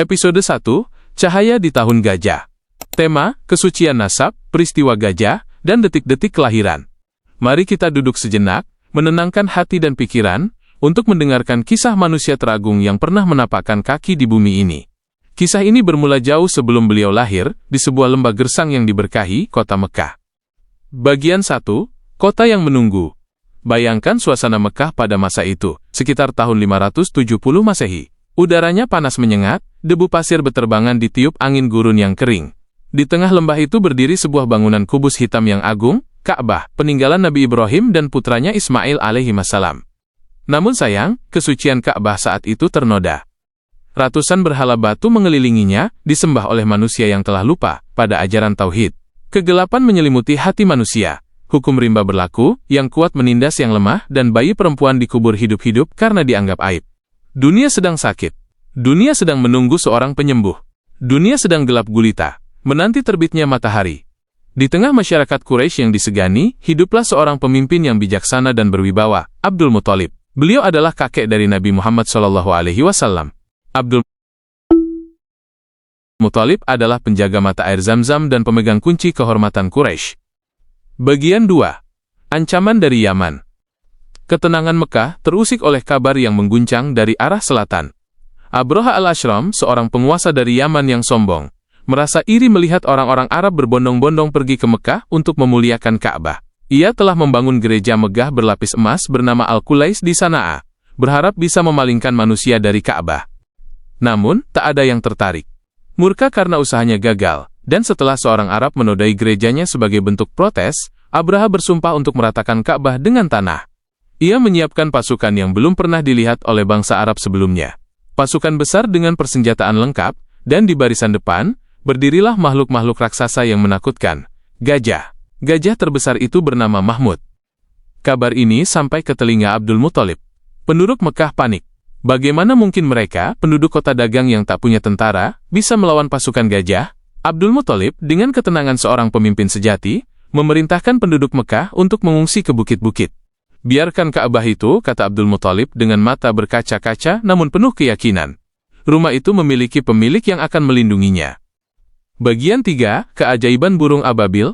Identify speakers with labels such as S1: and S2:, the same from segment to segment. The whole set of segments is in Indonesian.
S1: Episode 1, Cahaya di Tahun Gajah. Tema, kesucian nasab, peristiwa gajah, dan detik-detik kelahiran. Mari kita duduk sejenak, menenangkan hati dan pikiran, untuk mendengarkan kisah manusia teragung yang pernah menapakkan kaki di bumi ini. Kisah ini bermula jauh sebelum beliau lahir, di sebuah lembah gersang yang diberkahi, kota Mekah. Bagian 1, Kota yang Menunggu. Bayangkan suasana Mekah pada masa itu, sekitar tahun 570 Masehi. Udaranya panas menyengat, debu pasir beterbangan ditiup angin gurun yang kering. Di tengah lembah itu berdiri sebuah bangunan kubus hitam yang agung, Ka'bah, peninggalan Nabi Ibrahim dan putranya Ismail alaihissalam. Namun sayang, kesucian Ka'bah saat itu ternoda. Ratusan berhala batu mengelilinginya, disembah oleh manusia yang telah lupa pada ajaran tauhid. Kegelapan menyelimuti hati manusia. Hukum rimba berlaku, yang kuat menindas yang lemah, dan bayi perempuan dikubur hidup-hidup karena dianggap aib. Dunia sedang sakit. Dunia sedang menunggu seorang penyembuh. Dunia sedang gelap gulita, menanti terbitnya matahari. Di tengah masyarakat Quraisy yang disegani, hiduplah seorang pemimpin yang bijaksana dan berwibawa, Abdul Muthalib. Beliau adalah kakek dari Nabi Muhammad SAW. Abdul Muthalib adalah penjaga mata air Zam-Zam dan pemegang kunci kehormatan Quraisy. Bagian 2. Ancaman dari Yaman. Ketenangan Mekah terusik oleh kabar yang mengguncang dari arah selatan. Abraha al-Ashram, seorang penguasa dari Yaman yang sombong, merasa iri melihat orang-orang Arab berbondong-bondong pergi ke Mekah untuk memuliakan Ka'bah. Ia telah membangun gereja megah berlapis emas bernama Al-Qulais di Sana'a, berharap bisa memalingkan manusia dari Ka'bah. Namun, tak ada yang tertarik. Murka karena usahanya gagal, dan setelah seorang Arab menodai gerejanya sebagai bentuk protes, Abraha bersumpah untuk meratakan Ka'bah dengan tanah. Ia menyiapkan pasukan yang belum pernah dilihat oleh bangsa Arab sebelumnya. Pasukan besar dengan persenjataan lengkap, dan di barisan depan, berdirilah makhluk-makhluk raksasa yang menakutkan. Gajah. Gajah terbesar itu bernama Mahmud. Kabar ini sampai ke telinga Abdul Muthalib. Penduduk Mekah panik. Bagaimana mungkin mereka, penduduk kota dagang yang tak punya tentara, bisa melawan pasukan gajah? Abdul Muthalib, dengan ketenangan seorang pemimpin sejati, memerintahkan penduduk Mekah untuk mengungsi ke bukit-bukit. Biarkan Ka'bah itu, kata Abdul Muthalib dengan mata berkaca-kaca namun penuh keyakinan. Rumah itu memiliki pemilik yang akan melindunginya. Bagian 3, Keajaiban Burung Ababil.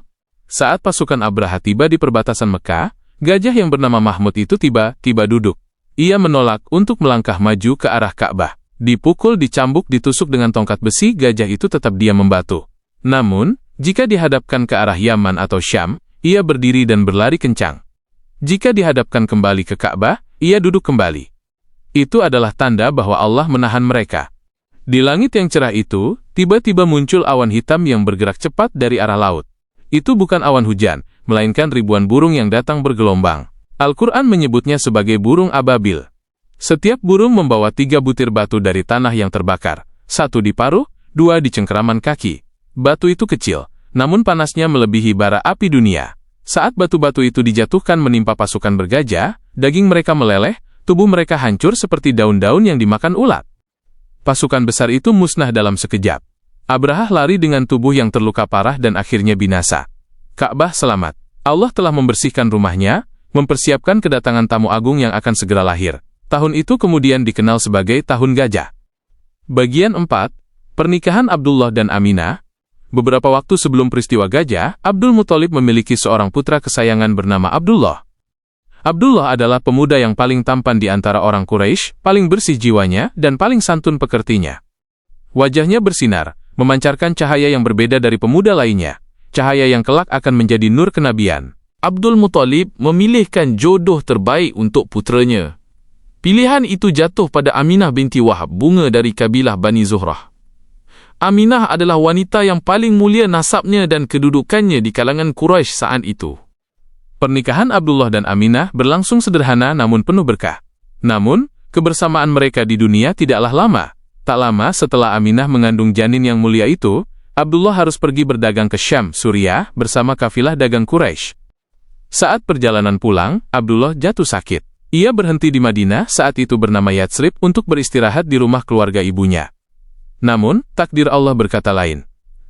S1: Saat pasukan Abraha tiba di perbatasan Mekah, gajah yang bernama Mahmud itu tiba-tiba duduk. Ia menolak untuk melangkah maju ke arah Ka'bah. Dipukul, dicambuk, ditusuk dengan tongkat besi, gajah itu tetap diam membatu. Namun, jika dihadapkan ke arah Yaman atau Syam, ia berdiri dan berlari kencang. Jika dihadapkan kembali ke Ka'bah, ia duduk kembali. Itu adalah tanda bahwa Allah menahan mereka. Di langit yang cerah itu, tiba-tiba muncul awan hitam yang bergerak cepat dari arah laut. Itu bukan awan hujan, melainkan ribuan burung yang datang bergelombang. Al-Quran menyebutnya sebagai burung ababil. Setiap burung membawa 3 butir batu dari tanah yang terbakar. 1 di paruh, 2 di cengkeraman kaki. Batu itu kecil, namun panasnya melebihi bara api dunia. Saat batu-batu itu dijatuhkan menimpa pasukan bergajah, daging mereka meleleh, tubuh mereka hancur seperti daun-daun yang dimakan ulat. Pasukan besar itu musnah dalam sekejap. Abraha lari dengan tubuh yang terluka parah dan akhirnya binasa. Ka'bah selamat. Allah telah membersihkan rumahnya, mempersiapkan kedatangan tamu agung yang akan segera lahir. Tahun itu kemudian dikenal sebagai Tahun Gajah. Bagian 4, Pernikahan Abdullah dan Aminah. Beberapa waktu sebelum peristiwa gajah, Abdul Muthalib memiliki seorang putra kesayangan bernama Abdullah. Abdullah adalah pemuda yang paling tampan di antara orang Quraisy, paling bersih jiwanya, dan paling santun pekertinya. Wajahnya bersinar, memancarkan cahaya yang berbeda dari pemuda lainnya, cahaya yang kelak akan menjadi nur kenabian. Abdul Muthalib memilihkan jodoh terbaik untuk putranya. Pilihan itu jatuh pada Aminah binti Wahab, bunga dari kabilah Bani Zuhrah. Aminah adalah wanita yang paling mulia nasabnya dan kedudukannya di kalangan Quraisy saat itu. Pernikahan Abdullah dan Aminah berlangsung sederhana namun penuh berkah. Namun, kebersamaan mereka di dunia tidaklah lama. Tak lama setelah Aminah mengandung janin yang mulia itu, Abdullah harus pergi berdagang ke Syam, Suriah, bersama kafilah dagang Quraisy. Saat perjalanan pulang, Abdullah jatuh sakit. Ia berhenti di Madinah, saat itu bernama Yatsrib, untuk beristirahat di rumah keluarga ibunya. Namun, takdir Allah berkata lain.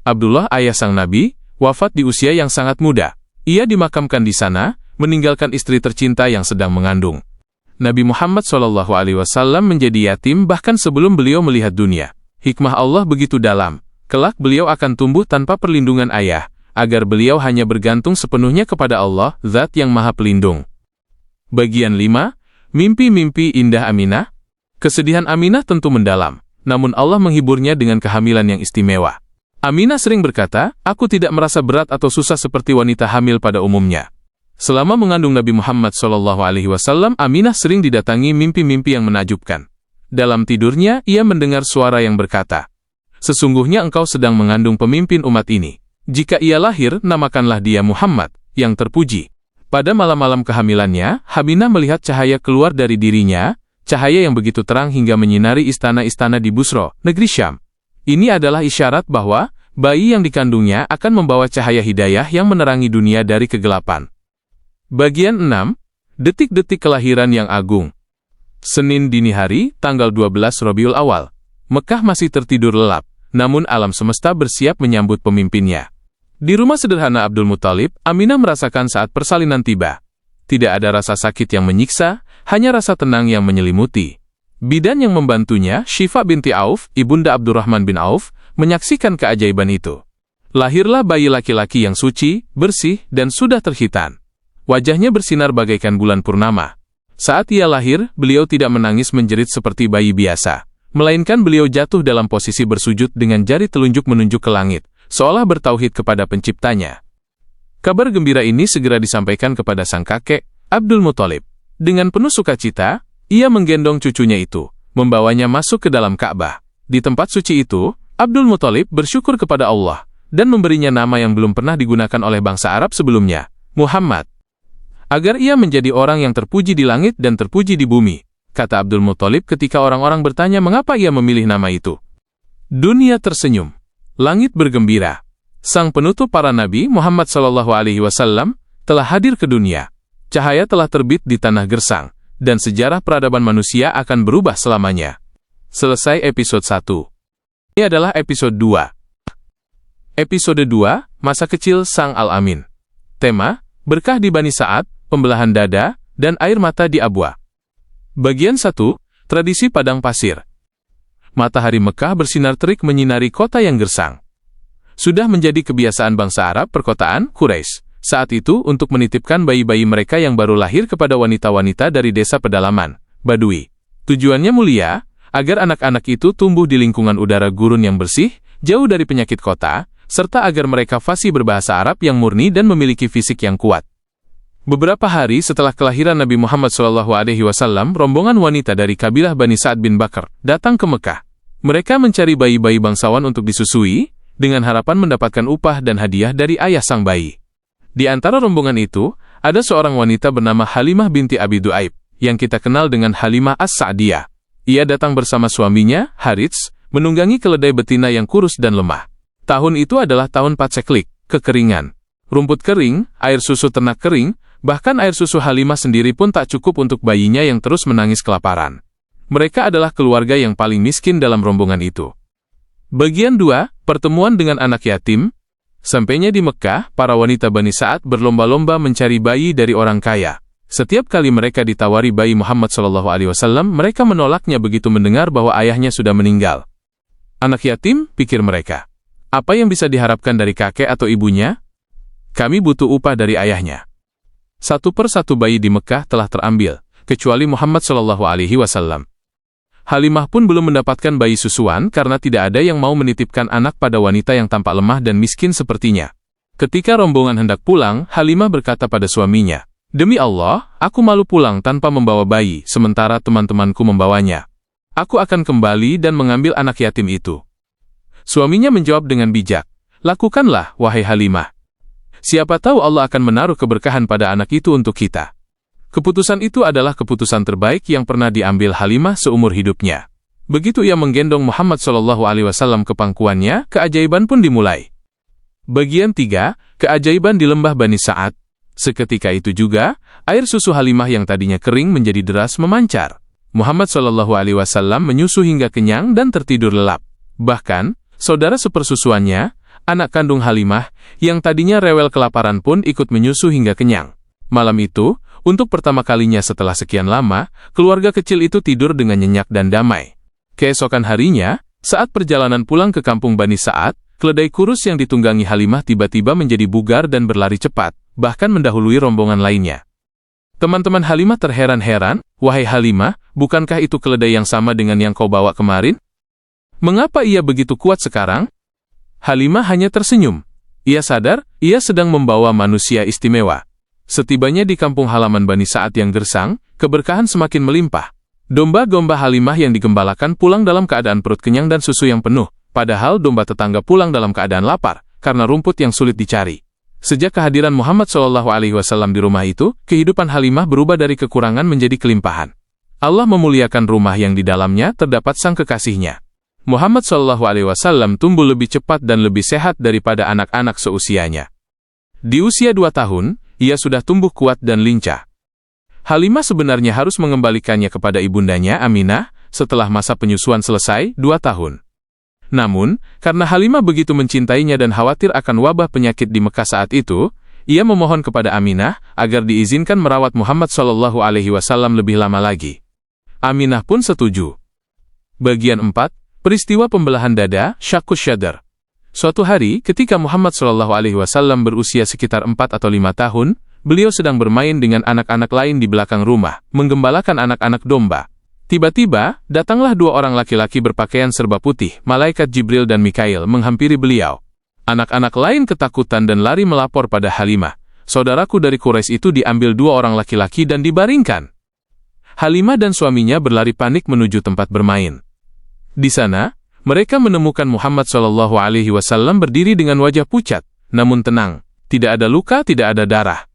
S1: Abdullah, ayah sang Nabi, wafat di usia yang sangat muda. Ia dimakamkan di sana, meninggalkan istri tercinta yang sedang mengandung. Nabi Muhammad SAW menjadi yatim bahkan sebelum beliau melihat dunia. Hikmah Allah begitu dalam, kelak beliau akan tumbuh tanpa perlindungan ayah, agar beliau hanya bergantung sepenuhnya kepada Allah, Zat yang Maha Pelindung. Bagian 5. Mimpi-mimpi indah Aminah. Kesedihan Aminah tentu mendalam, namun Allah menghiburnya dengan kehamilan yang istimewa. Aminah sering berkata, "Aku tidak merasa berat atau susah seperti wanita hamil pada umumnya." Selama mengandung Nabi Muhammad SAW, Aminah sering didatangi mimpi-mimpi yang menakjubkan. Dalam tidurnya, ia mendengar suara yang berkata, "Sesungguhnya engkau sedang mengandung pemimpin umat ini. Jika ia lahir, namakanlah dia Muhammad, yang terpuji." Pada malam-malam kehamilannya, Aminah melihat cahaya keluar dari dirinya, cahaya yang begitu terang hingga menyinari istana-istana di Busra, negeri Syam. Ini adalah isyarat bahwa bayi yang dikandungnya akan membawa cahaya hidayah yang menerangi dunia dari kegelapan. Bagian 6. Detik-detik kelahiran yang agung. Senin dini hari, tanggal 12 Rabiul Awal. Mekah masih tertidur lelap, namun alam semesta bersiap menyambut pemimpinnya. Di rumah sederhana Abdul Muthalib, Aminah merasakan saat persalinan tiba. Tidak ada rasa sakit yang menyiksa, hanya rasa tenang yang menyelimuti. Bidan yang membantunya, Syifa binti Auf, ibunda Abdurrahman bin Auf, menyaksikan keajaiban itu. Lahirlah bayi laki-laki yang suci, bersih, dan sudah terkhitan. Wajahnya bersinar bagaikan bulan purnama. Saat ia lahir, beliau tidak menangis menjerit seperti bayi biasa, melainkan beliau jatuh dalam posisi bersujud dengan jari telunjuk menunjuk ke langit, seolah bertauhid kepada penciptanya. Kabar gembira ini segera disampaikan kepada sang kakek, Abdul Muthalib. Dengan penuh sukacita, ia menggendong cucunya itu, membawanya masuk ke dalam Ka'bah. Di tempat suci itu, Abdul Muthalib bersyukur kepada Allah, dan memberinya nama yang belum pernah digunakan oleh bangsa Arab sebelumnya, Muhammad. Agar ia menjadi orang yang terpuji di langit dan terpuji di bumi, kata Abdul Muthalib ketika orang-orang bertanya mengapa ia memilih nama itu. Dunia tersenyum, langit bergembira. Sang penutup para nabi Muhammad SAW telah hadir ke dunia. Cahaya telah terbit di tanah gersang, dan sejarah peradaban manusia akan berubah selamanya. Selesai episode 1. Ini adalah episode 2. Episode 2, Masa Kecil Sang Al-Amin. Tema, Berkah di Bani Sa'ad, Pembelahan Dada, dan Air Mata di Abwa. Bagian 1, Tradisi Padang Pasir. Matahari Mekah bersinar terik menyinari kota yang gersang. Sudah menjadi kebiasaan bangsa Arab perkotaan, Quraisy, saat itu untuk menitipkan bayi-bayi mereka yang baru lahir kepada wanita-wanita dari desa pedalaman, Badui. Tujuannya mulia, agar anak-anak itu tumbuh di lingkungan udara gurun yang bersih, jauh dari penyakit kota, serta agar mereka fasih berbahasa Arab yang murni dan memiliki fisik yang kuat. Beberapa hari setelah kelahiran Nabi Muhammad SAW, rombongan wanita dari kabilah Bani Sa'ad bin Bakr datang ke Mekah. Mereka mencari bayi-bayi bangsawan untuk disusui, dengan harapan mendapatkan upah dan hadiah dari ayah sang bayi. Di antara rombongan itu, ada seorang wanita bernama Halimah binti Abi Du'aib, yang kita kenal dengan Halimah As-Sa'diyah. Ia datang bersama suaminya, Harits, menunggangi keledai betina yang kurus dan lemah. Tahun itu adalah tahun paceklik, kekeringan. Rumput kering, air susu ternak kering, bahkan air susu Halimah sendiri pun tak cukup untuk bayinya yang terus menangis kelaparan. Mereka adalah keluarga yang paling miskin dalam rombongan itu. Bagian 2, Pertemuan dengan anak yatim. Sampainya di Mekah, para wanita Bani Sa'ad berlomba-lomba mencari bayi dari orang kaya. Setiap kali mereka ditawari bayi Muhammad SAW, mereka menolaknya begitu mendengar bahwa ayahnya sudah meninggal. Anak yatim, pikir mereka. Apa yang bisa diharapkan dari kakek atau ibunya? Kami butuh upah dari ayahnya. Satu persatu bayi di Mekah telah terambil, kecuali Muhammad SAW. Halimah pun belum mendapatkan bayi susuan karena tidak ada yang mau menitipkan anak pada wanita yang tampak lemah dan miskin sepertinya. Ketika rombongan hendak pulang, Halimah berkata pada suaminya, "Demi Allah, aku malu pulang tanpa membawa bayi, sementara teman-temanku membawanya. Aku akan kembali dan mengambil anak yatim itu." Suaminya menjawab dengan bijak, "Lakukanlah, wahai Halimah. Siapa tahu Allah akan menaruh keberkahan pada anak itu untuk kita." Keputusan itu adalah keputusan terbaik yang pernah diambil Halimah seumur hidupnya. Begitu ia menggendong Muhammad SAW ke pangkuannya, keajaiban pun dimulai. Bagian 3, Keajaiban di Lembah Bani Sa'ad. Seketika itu juga, air susu Halimah yang tadinya kering menjadi deras memancar. Muhammad SAW menyusu hingga kenyang dan tertidur lelap. Bahkan, saudara sepersusuannya, anak kandung Halimah, yang tadinya rewel kelaparan pun ikut menyusu hingga kenyang. Malam itu, untuk pertama kalinya setelah sekian lama, keluarga kecil itu tidur dengan nyenyak dan damai. Keesokan harinya, Saat perjalanan pulang ke kampung Bani Sa'ad, keledai kurus yang ditunggangi Halimah tiba-tiba menjadi bugar dan berlari cepat, bahkan mendahului rombongan lainnya. Teman-teman Halimah terheran-heran, "Wahai Halimah, bukankah itu keledai yang sama dengan yang kau bawa kemarin? Mengapa ia begitu kuat sekarang?" Halimah hanya tersenyum. Ia sadar, ia sedang membawa manusia istimewa. Setibanya di kampung halaman Bani Sa'ad yang gersang, keberkahan semakin melimpah. Domba-domba Halimah yang digembalakan pulang dalam keadaan perut kenyang dan susu yang penuh, padahal domba tetangga pulang dalam keadaan lapar, karena rumput yang sulit dicari. Sejak kehadiran Muhammad SAW di rumah itu, kehidupan Halimah berubah dari kekurangan menjadi kelimpahan. Allah memuliakan rumah yang di dalamnya terdapat sang kekasihnya. Muhammad SAW tumbuh lebih cepat dan lebih sehat daripada anak-anak seusianya. Di usia 2 tahun, ia sudah tumbuh kuat dan lincah. Halimah sebenarnya harus mengembalikannya kepada ibundanya Aminah setelah masa penyusuan selesai 2 tahun. Namun, karena Halimah begitu mencintainya dan khawatir akan wabah penyakit di Mekah saat itu, ia memohon kepada Aminah agar diizinkan merawat Muhammad SAW lebih lama lagi. Aminah pun setuju. Bagian 4, peristiwa pembelahan dada, Syaqqus Syadr. Suatu hari, ketika Muhammad SAW berusia sekitar 4 atau 5 tahun, beliau sedang bermain dengan anak-anak lain di belakang rumah, menggembalakan anak-anak domba. Tiba-tiba, datanglah 2 orang laki-laki berpakaian serba putih, malaikat Jibril dan Mikail menghampiri beliau. Anak-anak lain ketakutan dan lari melapor pada Halimah. Saudaraku dari Quraisy itu diambil 2 orang laki-laki dan dibaringkan. Halimah dan suaminya berlari panik menuju tempat bermain. Di sana, mereka menemukan Muhammad SAW berdiri dengan wajah pucat, namun tenang, tidak ada luka, tidak ada darah.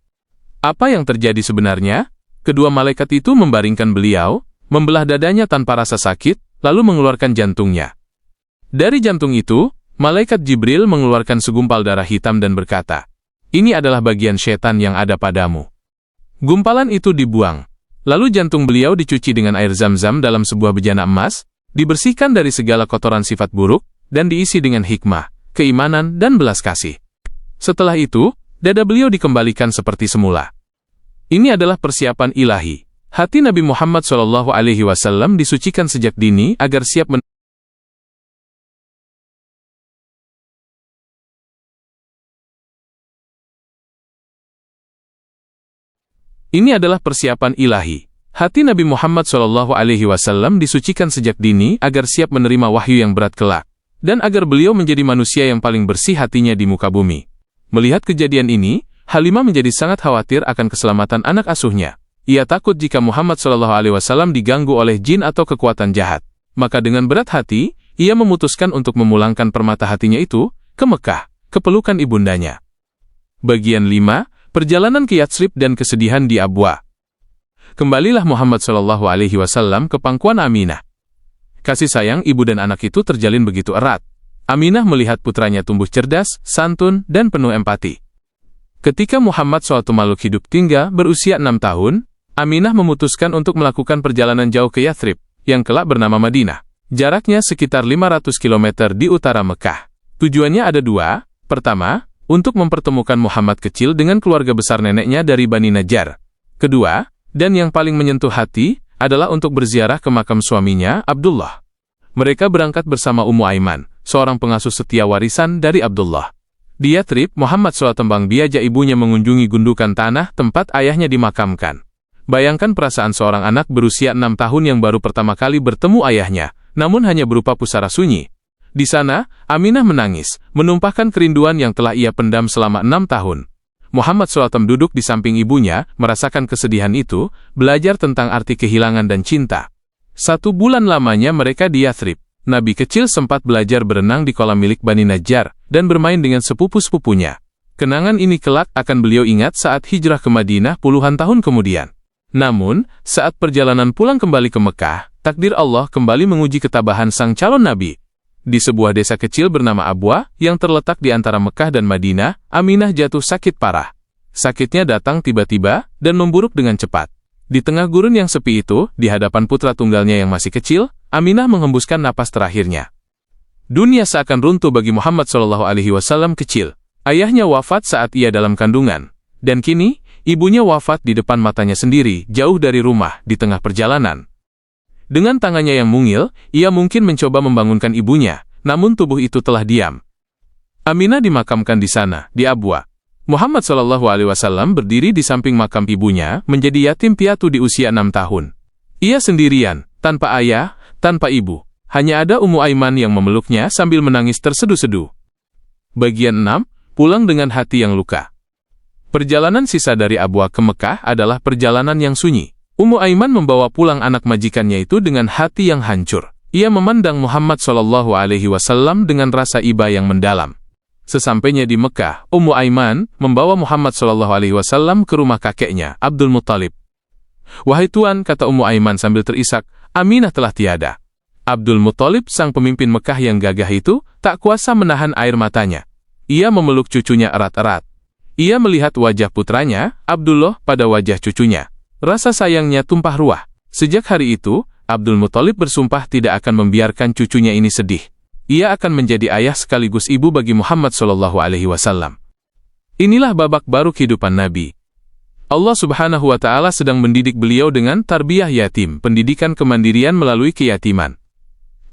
S1: Apa yang terjadi sebenarnya? Kedua malaikat itu membaringkan beliau, membelah dadanya tanpa rasa sakit, lalu mengeluarkan jantungnya. Dari jantung itu, malaikat Jibril mengeluarkan segumpal darah hitam dan berkata, "Ini adalah bagian setan yang ada padamu." Gumpalan itu dibuang. Lalu jantung beliau dicuci dengan air Zam-Zam dalam sebuah bejana emas, dibersihkan dari segala kotoran sifat buruk, dan diisi dengan hikmah, keimanan, dan belas kasih. Setelah itu, dada beliau dikembalikan seperti semula. Ini adalah persiapan ilahi. Hati Nabi Muhammad SAW disucikan sejak dini agar siap Ini adalah persiapan ilahi. Hati Nabi Muhammad SAW disucikan sejak dini agar siap menerima wahyu yang berat kelak, dan agar beliau menjadi manusia yang paling bersih hatinya di muka bumi. Melihat kejadian ini, Halimah menjadi sangat khawatir akan keselamatan anak asuhnya. Ia takut jika Muhammad SAW diganggu oleh jin atau kekuatan jahat. Maka dengan berat hati, ia memutuskan untuk memulangkan permata hatinya itu ke Mekah, ke pelukan ibundanya. Bagian 5, perjalanan ke Yatsrib dan kesedihan di Abwa. Kembalilah Muhammad SAW ke pangkuan Aminah. Kasih sayang ibu dan anak itu terjalin begitu erat. Aminah melihat putranya tumbuh cerdas, santun, dan penuh empati. Ketika Muhammad suatu makhluk hidup tinggal berusia 6 tahun, Aminah memutuskan untuk melakukan perjalanan jauh ke Yatsrib, yang kelak bernama Madinah. Jaraknya sekitar 500 km di utara Mekah. Tujuannya ada 2. Pertama, untuk mempertemukan Muhammad kecil dengan keluarga besar neneknya dari Bani Najjar. Kedua, dan yang paling menyentuh hati, adalah untuk berziarah ke makam suaminya, Abdullah. Mereka berangkat bersama Ummu Aiman, seorang pengasuh setia warisan dari Abdullah. Di Yatsrib, Muhammad SAW diajak ibunya mengunjungi gundukan tanah tempat ayahnya dimakamkan. Bayangkan perasaan seorang anak berusia 6 tahun yang baru pertama kali bertemu ayahnya, namun hanya berupa pusara sunyi. Di sana, Aminah menangis, menumpahkan kerinduan yang telah ia pendam selama 6 tahun. Muhammad SAW duduk di samping ibunya, merasakan kesedihan itu, belajar tentang arti kehilangan dan cinta. 1 bulan lamanya mereka di Yatsrib. Nabi kecil sempat belajar berenang di kolam milik Bani Najjar, dan bermain dengan sepupu-sepupunya. Kenangan ini kelak akan beliau ingat saat hijrah ke Madinah puluhan tahun kemudian. Namun, saat perjalanan pulang kembali ke Mekah, takdir Allah kembali menguji ketabahan sang calon Nabi. Di sebuah desa kecil bernama Abwa, yang terletak di antara Mekah dan Madinah, Aminah jatuh sakit parah. Sakitnya datang tiba-tiba, dan memburuk dengan cepat. Di tengah gurun yang sepi itu, di hadapan putra tunggalnya yang masih kecil, Aminah menghembuskan napas terakhirnya. Dunia seakan runtuh bagi Muhammad SAW kecil. Ayahnya wafat saat ia dalam kandungan. Dan kini, ibunya wafat di depan matanya sendiri, jauh dari rumah, di tengah perjalanan. Dengan tangannya yang mungil, ia mungkin mencoba membangunkan ibunya, namun tubuh itu telah diam. Aminah dimakamkan di sana, di Abwa. Muhammad SAW berdiri di samping makam ibunya, menjadi yatim piatu di usia 6 tahun. Ia sendirian, tanpa ayah, tanpa ibu. Hanya ada Ummu Aiman yang memeluknya sambil menangis terseduh-seduh. Bagian 6, pulang dengan hati yang luka. Perjalanan sisa dari Abwa ke Mekah adalah perjalanan yang sunyi. Ummu Aiman membawa pulang anak majikannya itu dengan hati yang hancur. Ia memandang Muhammad SAW dengan rasa iba yang mendalam. Sesampainya di Mekah, Ummu Aiman membawa Muhammad SAW ke rumah kakeknya, Abdul Muttalib. "Wahai Tuan," kata Ummu Aiman sambil terisak, "Aminah telah tiada." Abdul Muttalib, sang pemimpin Mekah yang gagah itu, tak kuasa menahan air matanya. Ia memeluk cucunya erat-erat. Ia melihat wajah putranya, Abdullah, pada wajah cucunya. Rasa sayangnya tumpah ruah. Sejak hari itu, Abdul Muttalib bersumpah tidak akan membiarkan cucunya ini sedih. Ia akan menjadi ayah sekaligus ibu bagi Muhammad SAW. Inilah babak baru kehidupan Nabi. Allah Subhanahu wa Ta'ala sedang mendidik beliau dengan tarbiyah yatim, pendidikan kemandirian melalui keyatiman.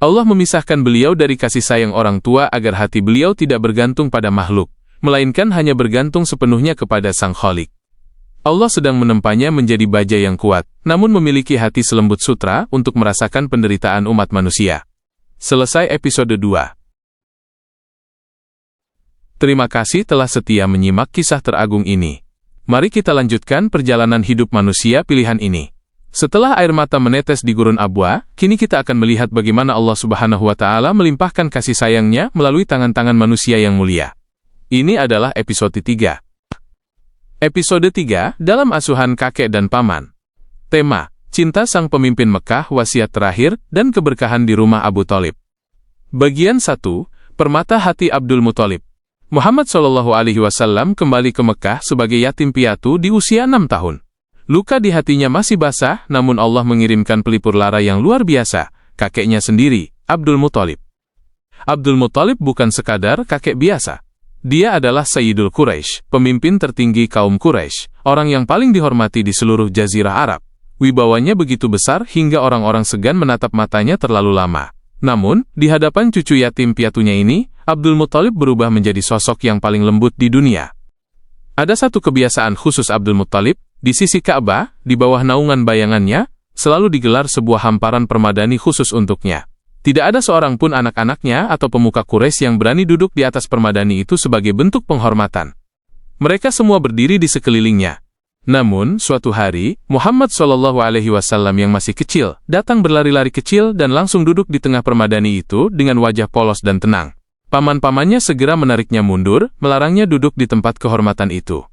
S1: Allah memisahkan beliau dari kasih sayang orang tua agar hati beliau tidak bergantung pada makhluk, melainkan hanya bergantung sepenuhnya kepada Sang Khalik. Allah sedang menempanya menjadi baja yang kuat, namun memiliki hati selembut sutra untuk merasakan penderitaan umat manusia. Selesai episode 2. Terima kasih telah setia menyimak kisah teragung ini. Mari kita lanjutkan perjalanan hidup manusia pilihan ini. Setelah air mata menetes di gurun Abwa, kini kita akan melihat bagaimana Allah Subhanahu wa Ta'ala melimpahkan kasih sayangnya melalui tangan-tangan manusia yang mulia. Ini adalah episode 3. Episode 3, dalam asuhan kakek dan paman. Tema, cinta sang pemimpin Mekah, wasiat terakhir, dan keberkahan di rumah Abu Thalib. Bagian 1, permata hati Abdul Muttalib. Muhammad SAW kembali ke Mekah sebagai yatim piatu di usia 6 tahun. Luka di hatinya masih basah, namun Allah mengirimkan pelipur lara yang luar biasa, kakeknya sendiri, Abdul Muttalib. Abdul Muttalib bukan sekadar kakek biasa. Dia adalah Sayyidul Quraisy, pemimpin tertinggi kaum Quraisy, orang yang paling dihormati di seluruh jazirah Arab. Wibawanya begitu besar hingga orang-orang segan menatap matanya terlalu lama. Namun, di hadapan cucu yatim piatunya ini, Abdul Muttalib berubah menjadi sosok yang paling lembut di dunia. Ada satu kebiasaan khusus Abdul Muttalib, di sisi Ka'bah, di bawah naungan bayangannya, selalu digelar sebuah hamparan permadani khusus untuknya. Tidak ada seorang pun anak-anaknya atau pemuka Quraisy yang berani duduk di atas permadani itu sebagai bentuk penghormatan. Mereka semua berdiri di sekelilingnya. Namun, suatu hari, Muhammad SAW yang masih kecil, datang berlari-lari kecil dan langsung duduk di tengah permadani itu dengan wajah polos dan tenang. Paman-pamannya segera menariknya mundur, melarangnya duduk di tempat kehormatan itu.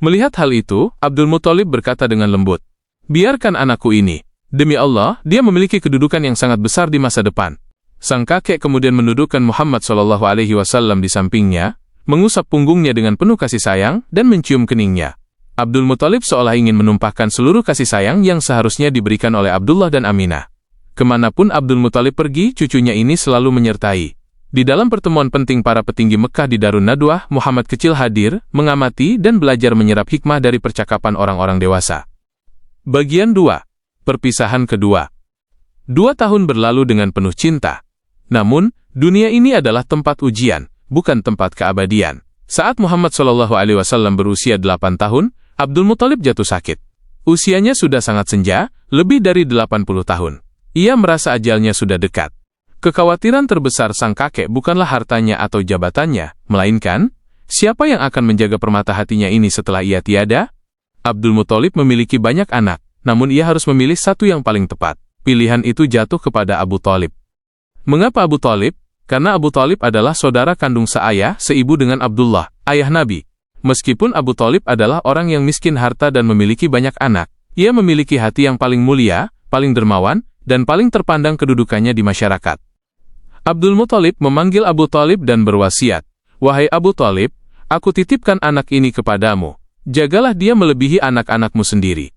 S1: Melihat hal itu, Abdul Muttalib berkata dengan lembut, "Biarkan anakku ini. Demi Allah, dia memiliki kedudukan yang sangat besar di masa depan." Sang kakek kemudian mendudukkan Muhammad SAW di sampingnya, mengusap punggungnya dengan penuh kasih sayang, dan mencium keningnya. Abdul Muttalib seolah ingin menumpahkan seluruh kasih sayang yang seharusnya diberikan oleh Abdullah dan Aminah. Kemanapun Abdul Muttalib pergi, cucunya ini selalu menyertai. Di dalam pertemuan penting para petinggi Mekah di Darun Nadwah, Muhammad kecil hadir, mengamati dan belajar menyerap hikmah dari percakapan orang-orang dewasa. Bagian 2. Perpisahan kedua. 2 tahun berlalu dengan penuh cinta. Namun, dunia ini adalah tempat ujian, bukan tempat keabadian. Saat Muhammad SAW berusia 8 tahun, Abdul Muttalib jatuh sakit. Usianya sudah sangat senja, lebih dari 80 tahun. Ia merasa ajalnya sudah dekat. Kekhawatiran terbesar sang kakek bukanlah hartanya atau jabatannya, melainkan, siapa yang akan menjaga permata hatinya ini setelah ia tiada? Abdul Muttalib memiliki banyak anak, namun ia harus memilih satu yang paling tepat. Pilihan itu jatuh kepada Abu Thalib. Mengapa Abu Thalib? Karena Abu Thalib adalah saudara kandung seayah, seibu dengan Abdullah, ayah Nabi. Meskipun Abu Thalib adalah orang yang miskin harta dan memiliki banyak anak, ia memiliki hati yang paling mulia, paling dermawan, dan paling terpandang kedudukannya di masyarakat. Abdul Muttalib memanggil Abu Thalib dan berwasiat, "Wahai Abu Thalib, aku titipkan anak ini kepadamu. Jagalah dia melebihi anak-anakmu sendiri."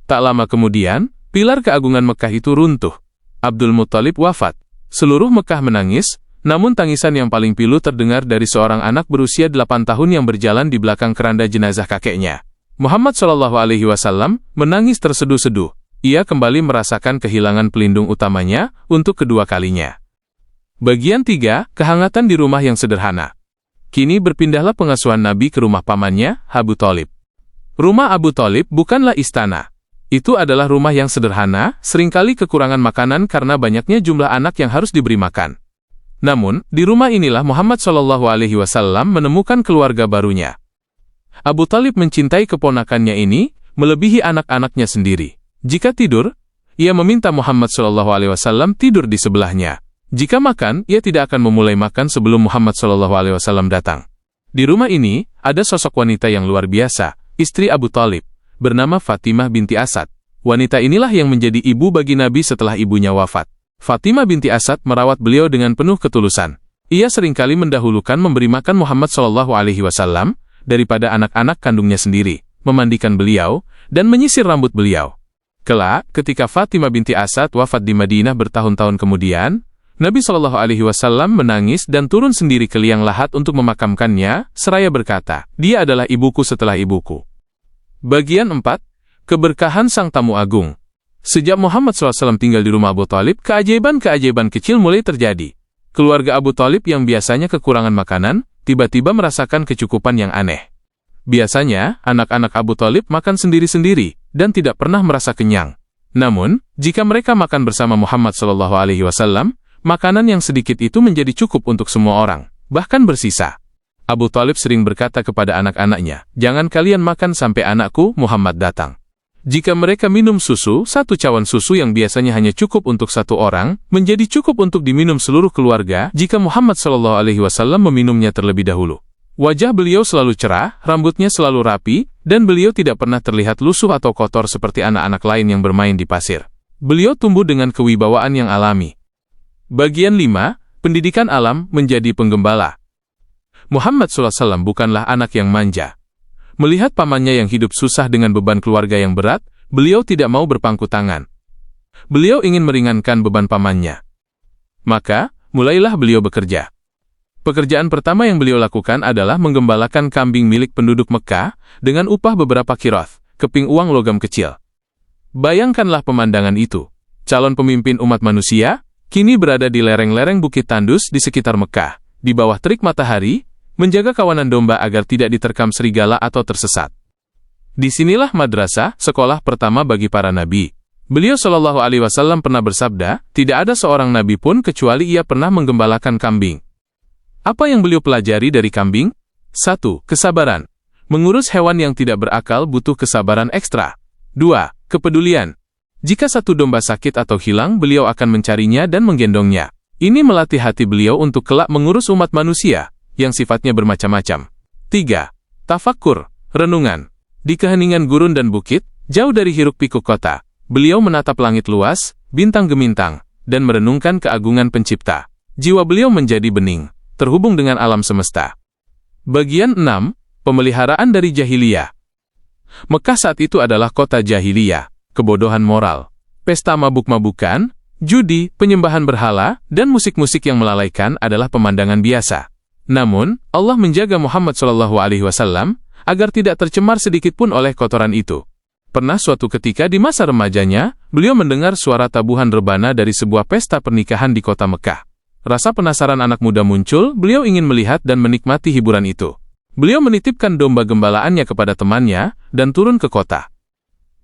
S1: Tak lama kemudian, pilar keagungan Mekah itu runtuh. Abdul Muttalib wafat. Seluruh Mekah menangis, namun tangisan yang paling pilu terdengar dari seorang anak berusia 8 tahun yang berjalan di belakang keranda jenazah kakeknya. Muhammad SAW menangis terseduh-seduh. ia kembali merasakan kehilangan pelindung utamanya untuk kedua kalinya. Bagian 3, kehangatan di rumah yang sederhana. Kini berpindahlah pengasuhan Nabi ke rumah pamannya, Abu Thalib. Rumah Abu Thalib bukanlah istana. Itu adalah rumah yang sederhana, seringkali kekurangan makanan karena banyaknya jumlah anak yang harus diberi makan. Namun, di rumah inilah Muhammad SAW menemukan keluarga barunya. Abu Thalib mencintai keponakannya ini, melebihi anak-anaknya sendiri. Jika tidur, ia meminta Muhammad SAW tidur di sebelahnya. Jika makan, ia tidak akan memulai makan sebelum Muhammad SAW datang. Di rumah ini, ada sosok wanita yang luar biasa, istri Abu Thalib, bernama Fatimah binti Asad. Wanita inilah yang menjadi ibu bagi Nabi setelah ibunya wafat. Fatimah binti Asad merawat beliau dengan penuh ketulusan. Ia seringkali mendahulukan memberi makan Muhammad SAW daripada anak-anak kandungnya sendiri, memandikan beliau, dan menyisir rambut beliau. Kelak, ketika Fatimah binti Asad wafat di Madinah bertahun-tahun kemudian, Nabi SAW menangis dan turun sendiri ke liang lahat untuk memakamkannya, seraya berkata, "Dia adalah ibuku setelah ibuku." Bagian 4, keberkahan sang tamu agung. Sejak Muhammad SAW tinggal di rumah Abu Thalib, keajaiban-keajaiban kecil mulai terjadi. Keluarga Abu Thalib yang biasanya kekurangan makanan, tiba-tiba merasakan kecukupan yang aneh. Biasanya, anak-anak Abu Thalib makan sendiri-sendiri, dan tidak pernah merasa kenyang. Namun, jika mereka makan bersama Muhammad SAW, makanan yang sedikit itu menjadi cukup untuk semua orang, bahkan bersisa. Abu Thalib sering berkata kepada anak-anaknya, "Jangan kalian makan sampai anakku, Muhammad datang." Jika mereka minum susu, satu cawan susu yang biasanya hanya cukup untuk satu orang, menjadi cukup untuk diminum seluruh keluarga jika Muhammad SAW meminumnya terlebih dahulu. Wajah beliau selalu cerah, rambutnya selalu rapi, dan beliau tidak pernah terlihat lusuh atau kotor seperti anak-anak lain yang bermain di pasir. Beliau tumbuh dengan kewibawaan yang alami. Bagian 5, pendidikan alam menjadi penggembala. Muhammad SAW bukanlah anak yang manja. Melihat pamannya yang hidup susah dengan beban keluarga yang berat, beliau tidak mau berpangku tangan. Beliau ingin meringankan beban pamannya. Maka, mulailah beliau bekerja. Pekerjaan pertama yang beliau lakukan adalah menggembalakan kambing milik penduduk Mekah dengan upah beberapa qirath, keping uang logam kecil. Bayangkanlah pemandangan itu. Calon pemimpin umat manusia, kini berada di lereng-lereng Bukit Tandus di sekitar Mekah, di bawah terik matahari, menjaga kawanan domba agar tidak diterkam serigala atau tersesat. Disinilah madrasah, sekolah pertama bagi para nabi. Beliau SAW pernah bersabda, tidak ada seorang nabi pun kecuali ia pernah menggembalakan kambing. Apa yang beliau pelajari dari kambing? 1. Kesabaran. Mengurus hewan yang tidak berakal butuh kesabaran ekstra. 2. Kepedulian. Jika satu domba sakit atau hilang, beliau akan mencarinya dan menggendongnya. Ini melatih hati beliau untuk kelak mengurus umat manusia, yang sifatnya bermacam-macam. 3. Tafakkur, renungan. Di keheningan gurun dan bukit, jauh dari hiruk-pikuk kota, beliau menatap langit luas, bintang gemintang, dan merenungkan keagungan pencipta. Jiwa beliau menjadi bening, terhubung dengan alam semesta. Bagian 6, pemeliharaan dari jahiliyah. Mekah saat itu adalah kota jahiliyah, kebodohan moral, pesta mabuk-mabukan, judi, penyembahan berhala, dan musik-musik yang melalaikan adalah pemandangan biasa. Namun, Allah menjaga Muhammad SAW agar tidak tercemar sedikit pun oleh kotoran itu. Pernah suatu ketika di masa remajanya, beliau mendengar suara tabuhan rebana dari sebuah pesta pernikahan di kota Mekah. Rasa penasaran anak muda muncul, beliau ingin melihat dan menikmati hiburan itu. Beliau menitipkan domba gembalaannya kepada temannya dan turun ke kota.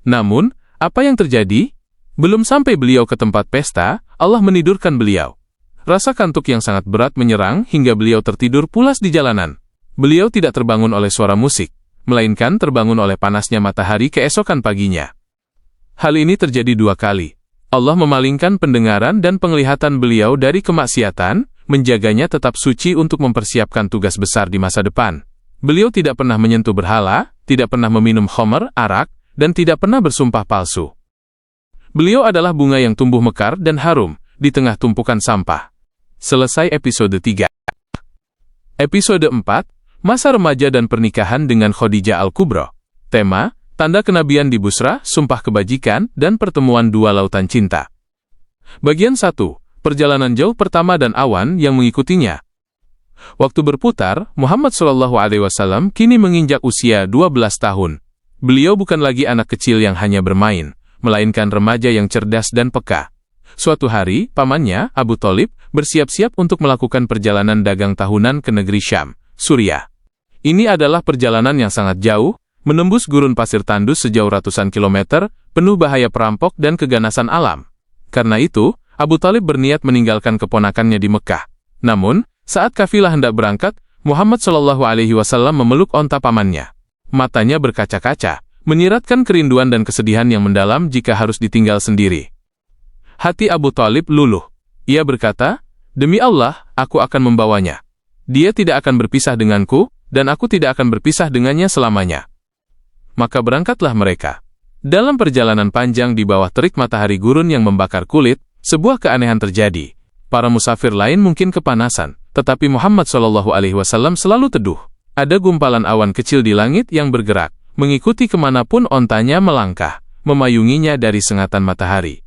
S1: Namun, apa yang terjadi? Belum sampai beliau ke tempat pesta, Allah menidurkan beliau. Rasa kantuk yang sangat berat menyerang hingga beliau tertidur pulas di jalanan. Beliau tidak terbangun oleh suara musik, melainkan terbangun oleh panasnya matahari keesokan paginya. Hal ini terjadi 2 kali. Allah memalingkan pendengaran dan penglihatan beliau dari kemaksiatan, menjaganya tetap suci untuk mempersiapkan tugas besar di masa depan. Beliau tidak pernah menyentuh berhala, tidak pernah meminum khamr, arak, dan tidak pernah bersumpah palsu. Beliau adalah bunga yang tumbuh mekar dan harum di tengah tumpukan sampah. Selesai episode 3. Episode 4, Masa Remaja dan Pernikahan dengan Khadijah Al-Kubra. Tema, Tanda Kenabian di Busra, Sumpah Kebajikan, dan Pertemuan Dua Lautan Cinta. Bagian 1, Perjalanan jauh pertama dan awan yang mengikutinya. Waktu berputar, Muhammad SAW kini menginjak usia 12 tahun. Beliau bukan lagi anak kecil yang hanya bermain. melainkan remaja yang cerdas dan peka. Suatu hari, pamannya, Abu Thalib, bersiap-siap untuk melakukan perjalanan dagang tahunan ke negeri Syam, Suriah. Ini adalah perjalanan yang sangat jauh, menembus gurun pasir tandus sejauh ratusan kilometer, penuh bahaya perampok dan keganasan alam. Karena itu, Abu Thalib berniat meninggalkan keponakannya di Mekah. Namun, saat kafilah hendak berangkat, Muhammad SAW memeluk onta pamannya. Matanya berkaca-kaca, menyiratkan kerinduan dan kesedihan yang mendalam jika harus ditinggal sendiri. Hati Abu Thalib luluh. Ia berkata, "Demi Allah, aku akan membawanya. Dia tidak akan berpisah denganku, dan aku tidak akan berpisah dengannya selamanya." Maka berangkatlah mereka. Dalam perjalanan panjang di bawah terik matahari gurun yang membakar kulit, sebuah keanehan terjadi. Para musafir lain mungkin kepanasan, tetapi Muhammad SAW selalu teduh. Ada gumpalan awan kecil di langit yang bergerak, mengikuti kemanapun ontanya melangkah, memayunginya dari sengatan matahari.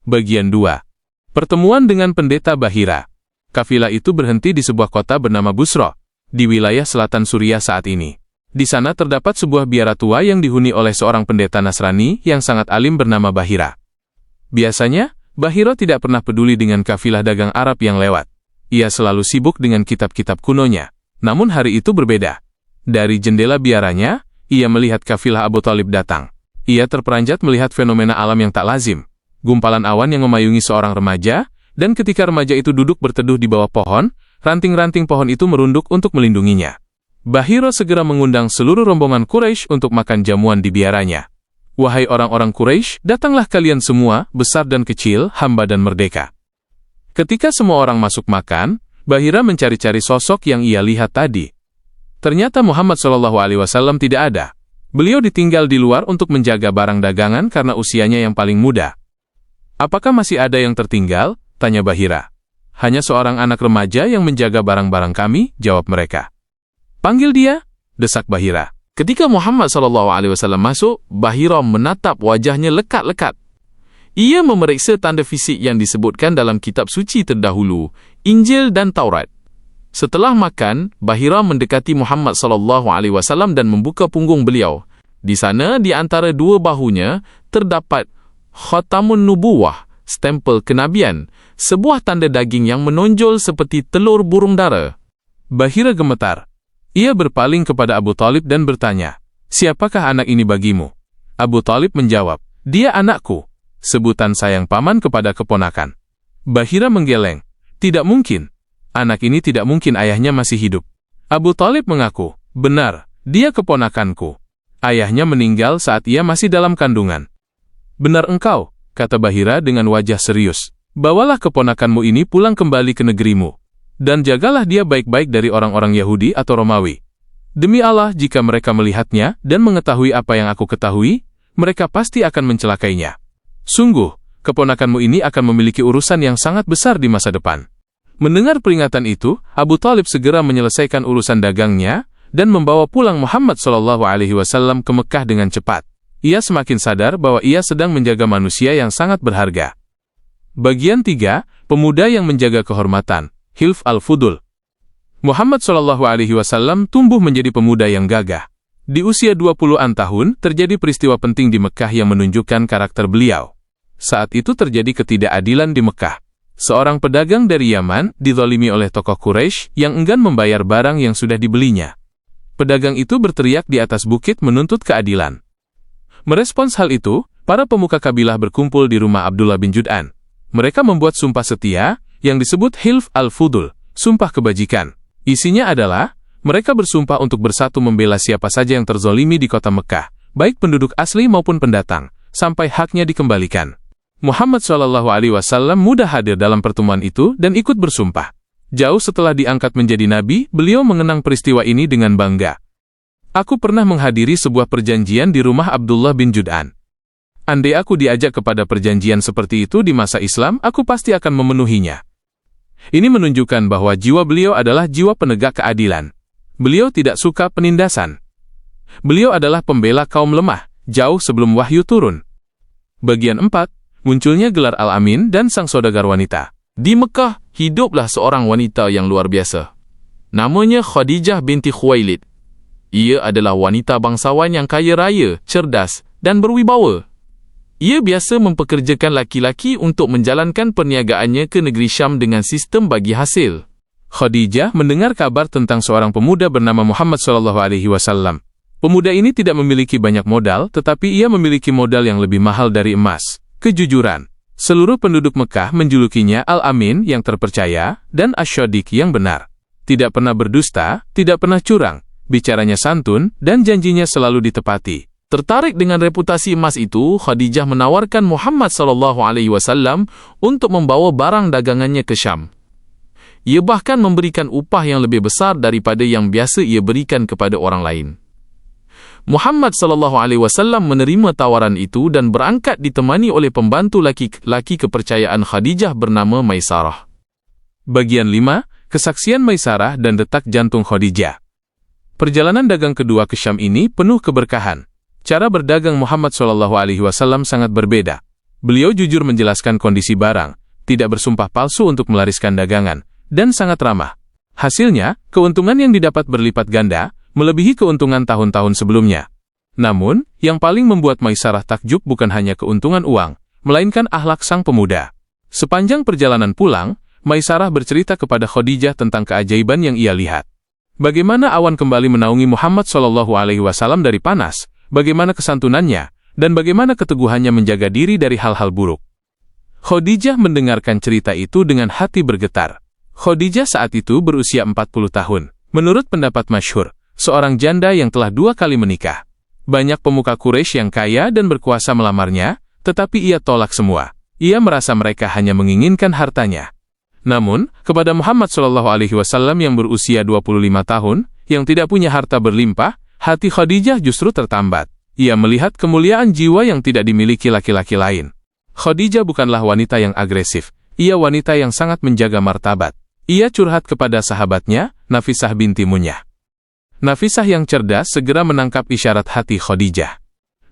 S1: Bagian 2. Pertemuan dengan Pendeta Bahira. Kafilah itu berhenti di sebuah kota bernama Busra, di wilayah selatan Suriah saat ini. Di sana terdapat sebuah biara tua yang dihuni oleh seorang pendeta Nasrani yang sangat alim bernama Bahira. Biasanya, Bahira tidak pernah peduli dengan kafilah dagang Arab yang lewat. Ia selalu sibuk dengan kitab-kitab kunonya. Namun hari itu berbeda. Dari jendela biaranya, ia melihat kafilah Abu Thalib datang. Ia terperanjat melihat fenomena alam yang tak lazim. Gumpalan awan yang memayungi seorang remaja, dan ketika remaja itu duduk berteduh di bawah pohon, ranting-ranting pohon itu merunduk untuk melindunginya. Bahira segera mengundang seluruh rombongan Quraisy untuk makan jamuan di biaranya. "Wahai orang-orang Quraisy, datanglah kalian semua, besar dan kecil, hamba dan merdeka." Ketika semua orang masuk makan, Bahira mencari-cari sosok yang ia lihat tadi. Ternyata Muhammad SAW tidak ada. Beliau ditinggal di luar untuk menjaga barang dagangan karena usianya yang paling muda. "Apakah masih ada yang tertinggal?" tanya Bahira. "Hanya seorang anak remaja yang menjaga barang-barang kami," jawab mereka. "Panggil dia," desak Bahira. Ketika Muhammad SAW masuk, Bahira menatap wajahnya lekat-lekat. Ia memeriksa tanda fisik yang disebutkan dalam kitab suci terdahulu, Injil dan Taurat. Setelah makan, Bahira mendekati Muhammad SAW dan membuka punggung beliau. Di sana, di antara dua bahunya, terdapat Khatamun Nubuwah, stempel kenabian, sebuah tanda daging yang menonjol seperti telur burung dara. Bahira gemetar. Ia berpaling kepada Abu Thalib dan bertanya, "Siapakah anak ini bagimu?" Abu Thalib menjawab, "Dia anakku." Sebutan sayang paman kepada keponakan. Bahira menggeleng. "Tidak mungkin. Anak ini tidak mungkin ayahnya masih hidup." Abu Thalib mengaku, "Benar, dia keponakanku. Ayahnya meninggal saat ia masih dalam kandungan." "Benar engkau," kata Bahira dengan wajah serius. "Bawalah keponakanmu ini pulang kembali ke negerimu. Dan jagalah dia baik-baik dari orang-orang Yahudi atau Romawi. Demi Allah, jika mereka melihatnya dan mengetahui apa yang aku ketahui, mereka pasti akan mencelakainya. Sungguh, keponakanmu ini akan memiliki urusan yang sangat besar di masa depan." Mendengar peringatan itu, Abu Thalib segera menyelesaikan urusan dagangnya dan membawa pulang Muhammad SAW ke Mekah dengan cepat. Ia semakin sadar bahwa ia sedang menjaga manusia yang sangat berharga. Bagian 3, pemuda yang menjaga kehormatan. Hilf al-Fudul. Muhammad SAW tumbuh menjadi pemuda yang gagah. Di usia 20-an tahun, terjadi peristiwa penting di Mekah yang menunjukkan karakter beliau. Saat itu terjadi ketidakadilan di Mekah. Seorang pedagang dari Yaman dizalimi oleh tokoh Quraisy yang enggan membayar barang yang sudah dibelinya. Pedagang itu berteriak di atas bukit menuntut keadilan. Merespons hal itu, para pemuka kabilah berkumpul di rumah Abdullah bin Jud'an. Mereka membuat sumpah setia, yang disebut Hilf al-Fudul, sumpah kebajikan. Isinya adalah, mereka bersumpah untuk bersatu membela siapa saja yang terzolimi di kota Mekah, baik penduduk asli maupun pendatang, sampai haknya dikembalikan. Muhammad SAW mudah hadir dalam pertemuan itu dan ikut bersumpah. Jauh setelah diangkat menjadi nabi, beliau mengenang peristiwa ini dengan bangga. "Aku pernah menghadiri sebuah perjanjian di rumah Abdullah bin Jud'an. Andai aku diajak kepada perjanjian seperti itu di masa Islam, aku pasti akan memenuhinya." Ini menunjukkan bahwa jiwa beliau adalah jiwa penegak keadilan. Beliau tidak suka penindasan. Beliau adalah pembela kaum lemah, jauh sebelum wahyu turun. Bagian 4, munculnya gelar Al-Amin dan sang saudagar wanita. Di Mekah, hiduplah seorang wanita yang luar biasa. Namanya Khadijah binti Khuwailid. Ia adalah wanita bangsawan yang kaya raya, cerdas, dan berwibawa. Ia biasa mempekerjakan laki-laki untuk menjalankan perniagaannya ke negeri Syam dengan sistem bagi hasil. Khadijah mendengar kabar tentang seorang pemuda bernama Muhammad SAW. Pemuda ini tidak memiliki banyak modal, tetapi ia memiliki modal yang lebih mahal dari emas, kejujuran. Seluruh penduduk Mekah menjulukinya Al-Amin yang terpercaya, dan Asy-Syadiq yang benar. Tidak pernah berdusta, tidak pernah curang, bicaranya santun, dan janjinya selalu ditepati. Tertarik dengan reputasi emas itu, Khadijah menawarkan Muhammad SAW untuk membawa barang dagangannya ke Syam. Ia bahkan memberikan upah yang lebih besar daripada yang biasa ia berikan kepada orang lain. Muhammad SAW menerima tawaran itu dan berangkat ditemani oleh pembantu laki-laki kepercayaan Khadijah bernama Maisarah. Bagian 5. Kesaksian Maisarah dan detak jantung Khadijah. Perjalanan dagang kedua ke Syam ini penuh keberkahan. Cara berdagang Muhammad SAW sangat berbeda. Beliau jujur menjelaskan kondisi barang, tidak bersumpah palsu untuk melariskan dagangan, dan sangat ramah. Hasilnya, keuntungan yang didapat berlipat ganda, melebihi keuntungan tahun-tahun sebelumnya. Namun, yang paling membuat Maisarah takjub bukan hanya keuntungan uang, melainkan akhlak sang pemuda. Sepanjang perjalanan pulang, Maisarah bercerita kepada Khadijah tentang keajaiban yang ia lihat. Bagaimana awan kembali menaungi Muhammad SAW dari panas, bagaimana kesantunannya, dan bagaimana keteguhannya menjaga diri dari hal-hal buruk. Khadijah mendengarkan cerita itu dengan hati bergetar. Khadijah saat itu berusia 40 tahun. Menurut pendapat masyhur, seorang janda yang telah 2 kali menikah. Banyak pemuka Quraisy yang kaya dan berkuasa melamarnya, tetapi ia tolak semua. Ia merasa mereka hanya menginginkan hartanya. Namun, kepada Muhammad SAW yang berusia 25 tahun, yang tidak punya harta berlimpah, hati Khadijah justru tertambat. Ia melihat kemuliaan jiwa yang tidak dimiliki laki-laki lain. Khadijah bukanlah wanita yang agresif. Ia wanita yang sangat menjaga martabat. Ia curhat kepada sahabatnya, Nafisah binti Munyah. Nafisah yang cerdas segera menangkap isyarat hati Khadijah.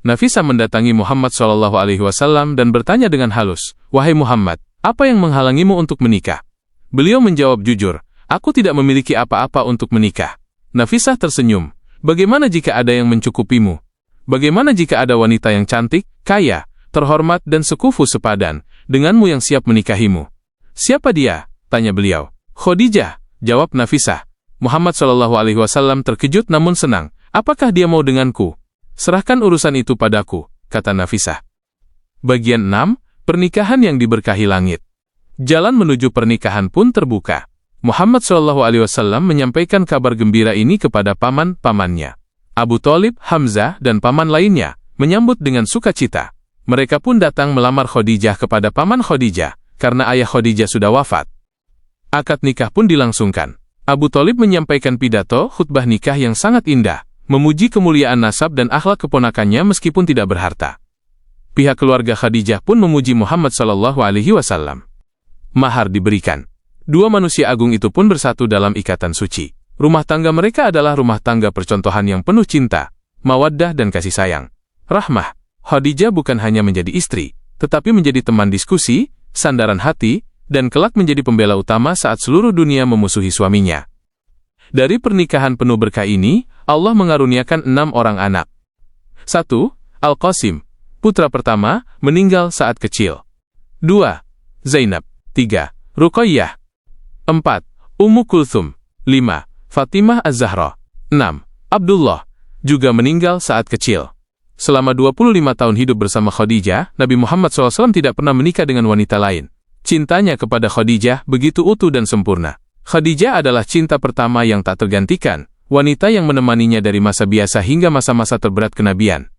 S1: Nafisah mendatangi Muhammad SAW dan bertanya dengan halus, "Wahai Muhammad, apa yang menghalangimu untuk menikah?" Beliau menjawab jujur, "Aku tidak memiliki apa-apa untuk menikah." Nafisah tersenyum. "Bagaimana jika ada yang mencukupimu? Bagaimana jika ada wanita yang cantik, kaya, terhormat dan sekufu sepadan, denganmu yang siap menikahimu?" "Siapa dia?" tanya beliau. "Khadijah," jawab Nafisah. Muhammad SAW terkejut namun senang. "Apakah dia mau denganku?" "Serahkan urusan itu padaku," kata Nafisah. Bagian 6. Pernikahan yang diberkahi langit. Jalan menuju pernikahan pun terbuka. Muhammad SAW menyampaikan kabar gembira ini kepada paman-pamannya. Abu Thalib, Hamzah, dan paman lainnya menyambut dengan sukacita. Mereka pun datang melamar Khadijah kepada paman Khadijah, karena ayah Khadijah sudah wafat. Akad nikah pun dilangsungkan. Abu Thalib menyampaikan pidato khutbah nikah yang sangat indah, memuji kemuliaan nasab dan akhlak keponakannya meskipun tidak berharta. Pihak keluarga Khadijah pun memuji Muhammad SAW. Mahar diberikan. 2 manusia agung itu pun bersatu dalam ikatan suci. Rumah tangga mereka adalah rumah tangga percontohan yang penuh cinta, mawaddah dan kasih sayang. Rahmah. Khadijah bukan hanya menjadi istri, tetapi menjadi teman diskusi, sandaran hati, dan kelak menjadi pembela utama saat seluruh dunia memusuhi suaminya. Dari pernikahan penuh berkah ini, Allah mengaruniakan 6 orang anak. 1. Al-Qasim, putra pertama, meninggal saat kecil. 2. Zainab. 3. Ruqayyah. 4. Ummu Kulthum. 5. Fatimah Az-Zahra. 6. Abdullah, juga meninggal saat kecil. Selama 25 tahun hidup bersama Khadijah, Nabi Muhammad SAW tidak pernah menikah dengan wanita lain. Cintanya kepada Khadijah begitu utuh dan sempurna. Khadijah adalah cinta pertama yang tak tergantikan, wanita yang menemaninya dari masa biasa hingga masa-masa terberat kenabian.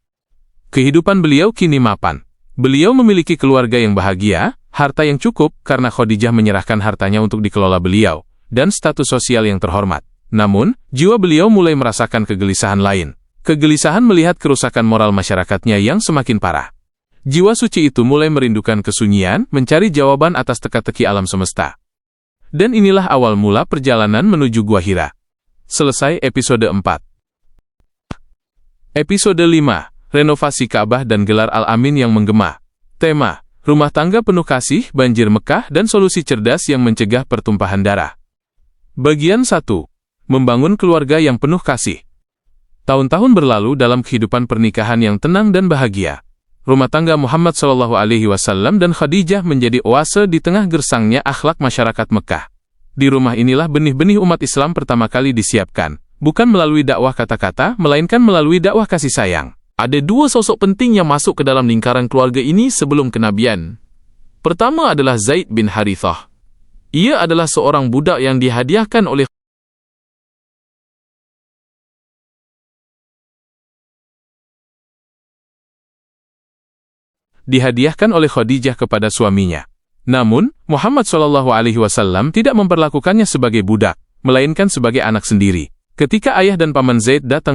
S1: Kehidupan beliau kini mapan. Beliau memiliki keluarga yang bahagia, harta yang cukup karena Khadijah menyerahkan hartanya untuk dikelola beliau, dan status sosial yang terhormat. Namun, jiwa beliau mulai merasakan kegelisahan lain. Kegelisahan melihat kerusakan moral masyarakatnya yang semakin parah. Jiwa suci itu mulai merindukan kesunyian, mencari jawaban atas teka-teki alam semesta. Dan inilah awal mula perjalanan menuju Gua Hira. Selesai episode 4. Episode 5. Renovasi Ka'bah dan gelar Al-Amin yang menggema. Tema: rumah tangga penuh kasih, banjir Mekah, dan solusi cerdas yang mencegah pertumpahan darah. Bagian 1. Membangun keluarga yang penuh kasih. Tahun-tahun berlalu dalam kehidupan pernikahan yang tenang dan bahagia. rumah tangga Muhammad SAW dan Khadijah menjadi oase di tengah gersangnya akhlak masyarakat Mekah. Di rumah inilah benih-benih umat Islam pertama kali disiapkan, bukan melalui dakwah kata-kata, melainkan melalui dakwah kasih sayang.
S2: Ada dua sosok penting yang masuk ke dalam lingkaran keluarga ini sebelum kenabian. Pertama adalah Zaid bin Harithah. Ia adalah seorang budak yang dihadiahkan oleh
S1: Khadijah kepada suaminya. Namun, Muhammad SAW tidak memperlakukannya sebagai budak, melainkan sebagai anak sendiri. Ketika ayah dan paman Zaid datang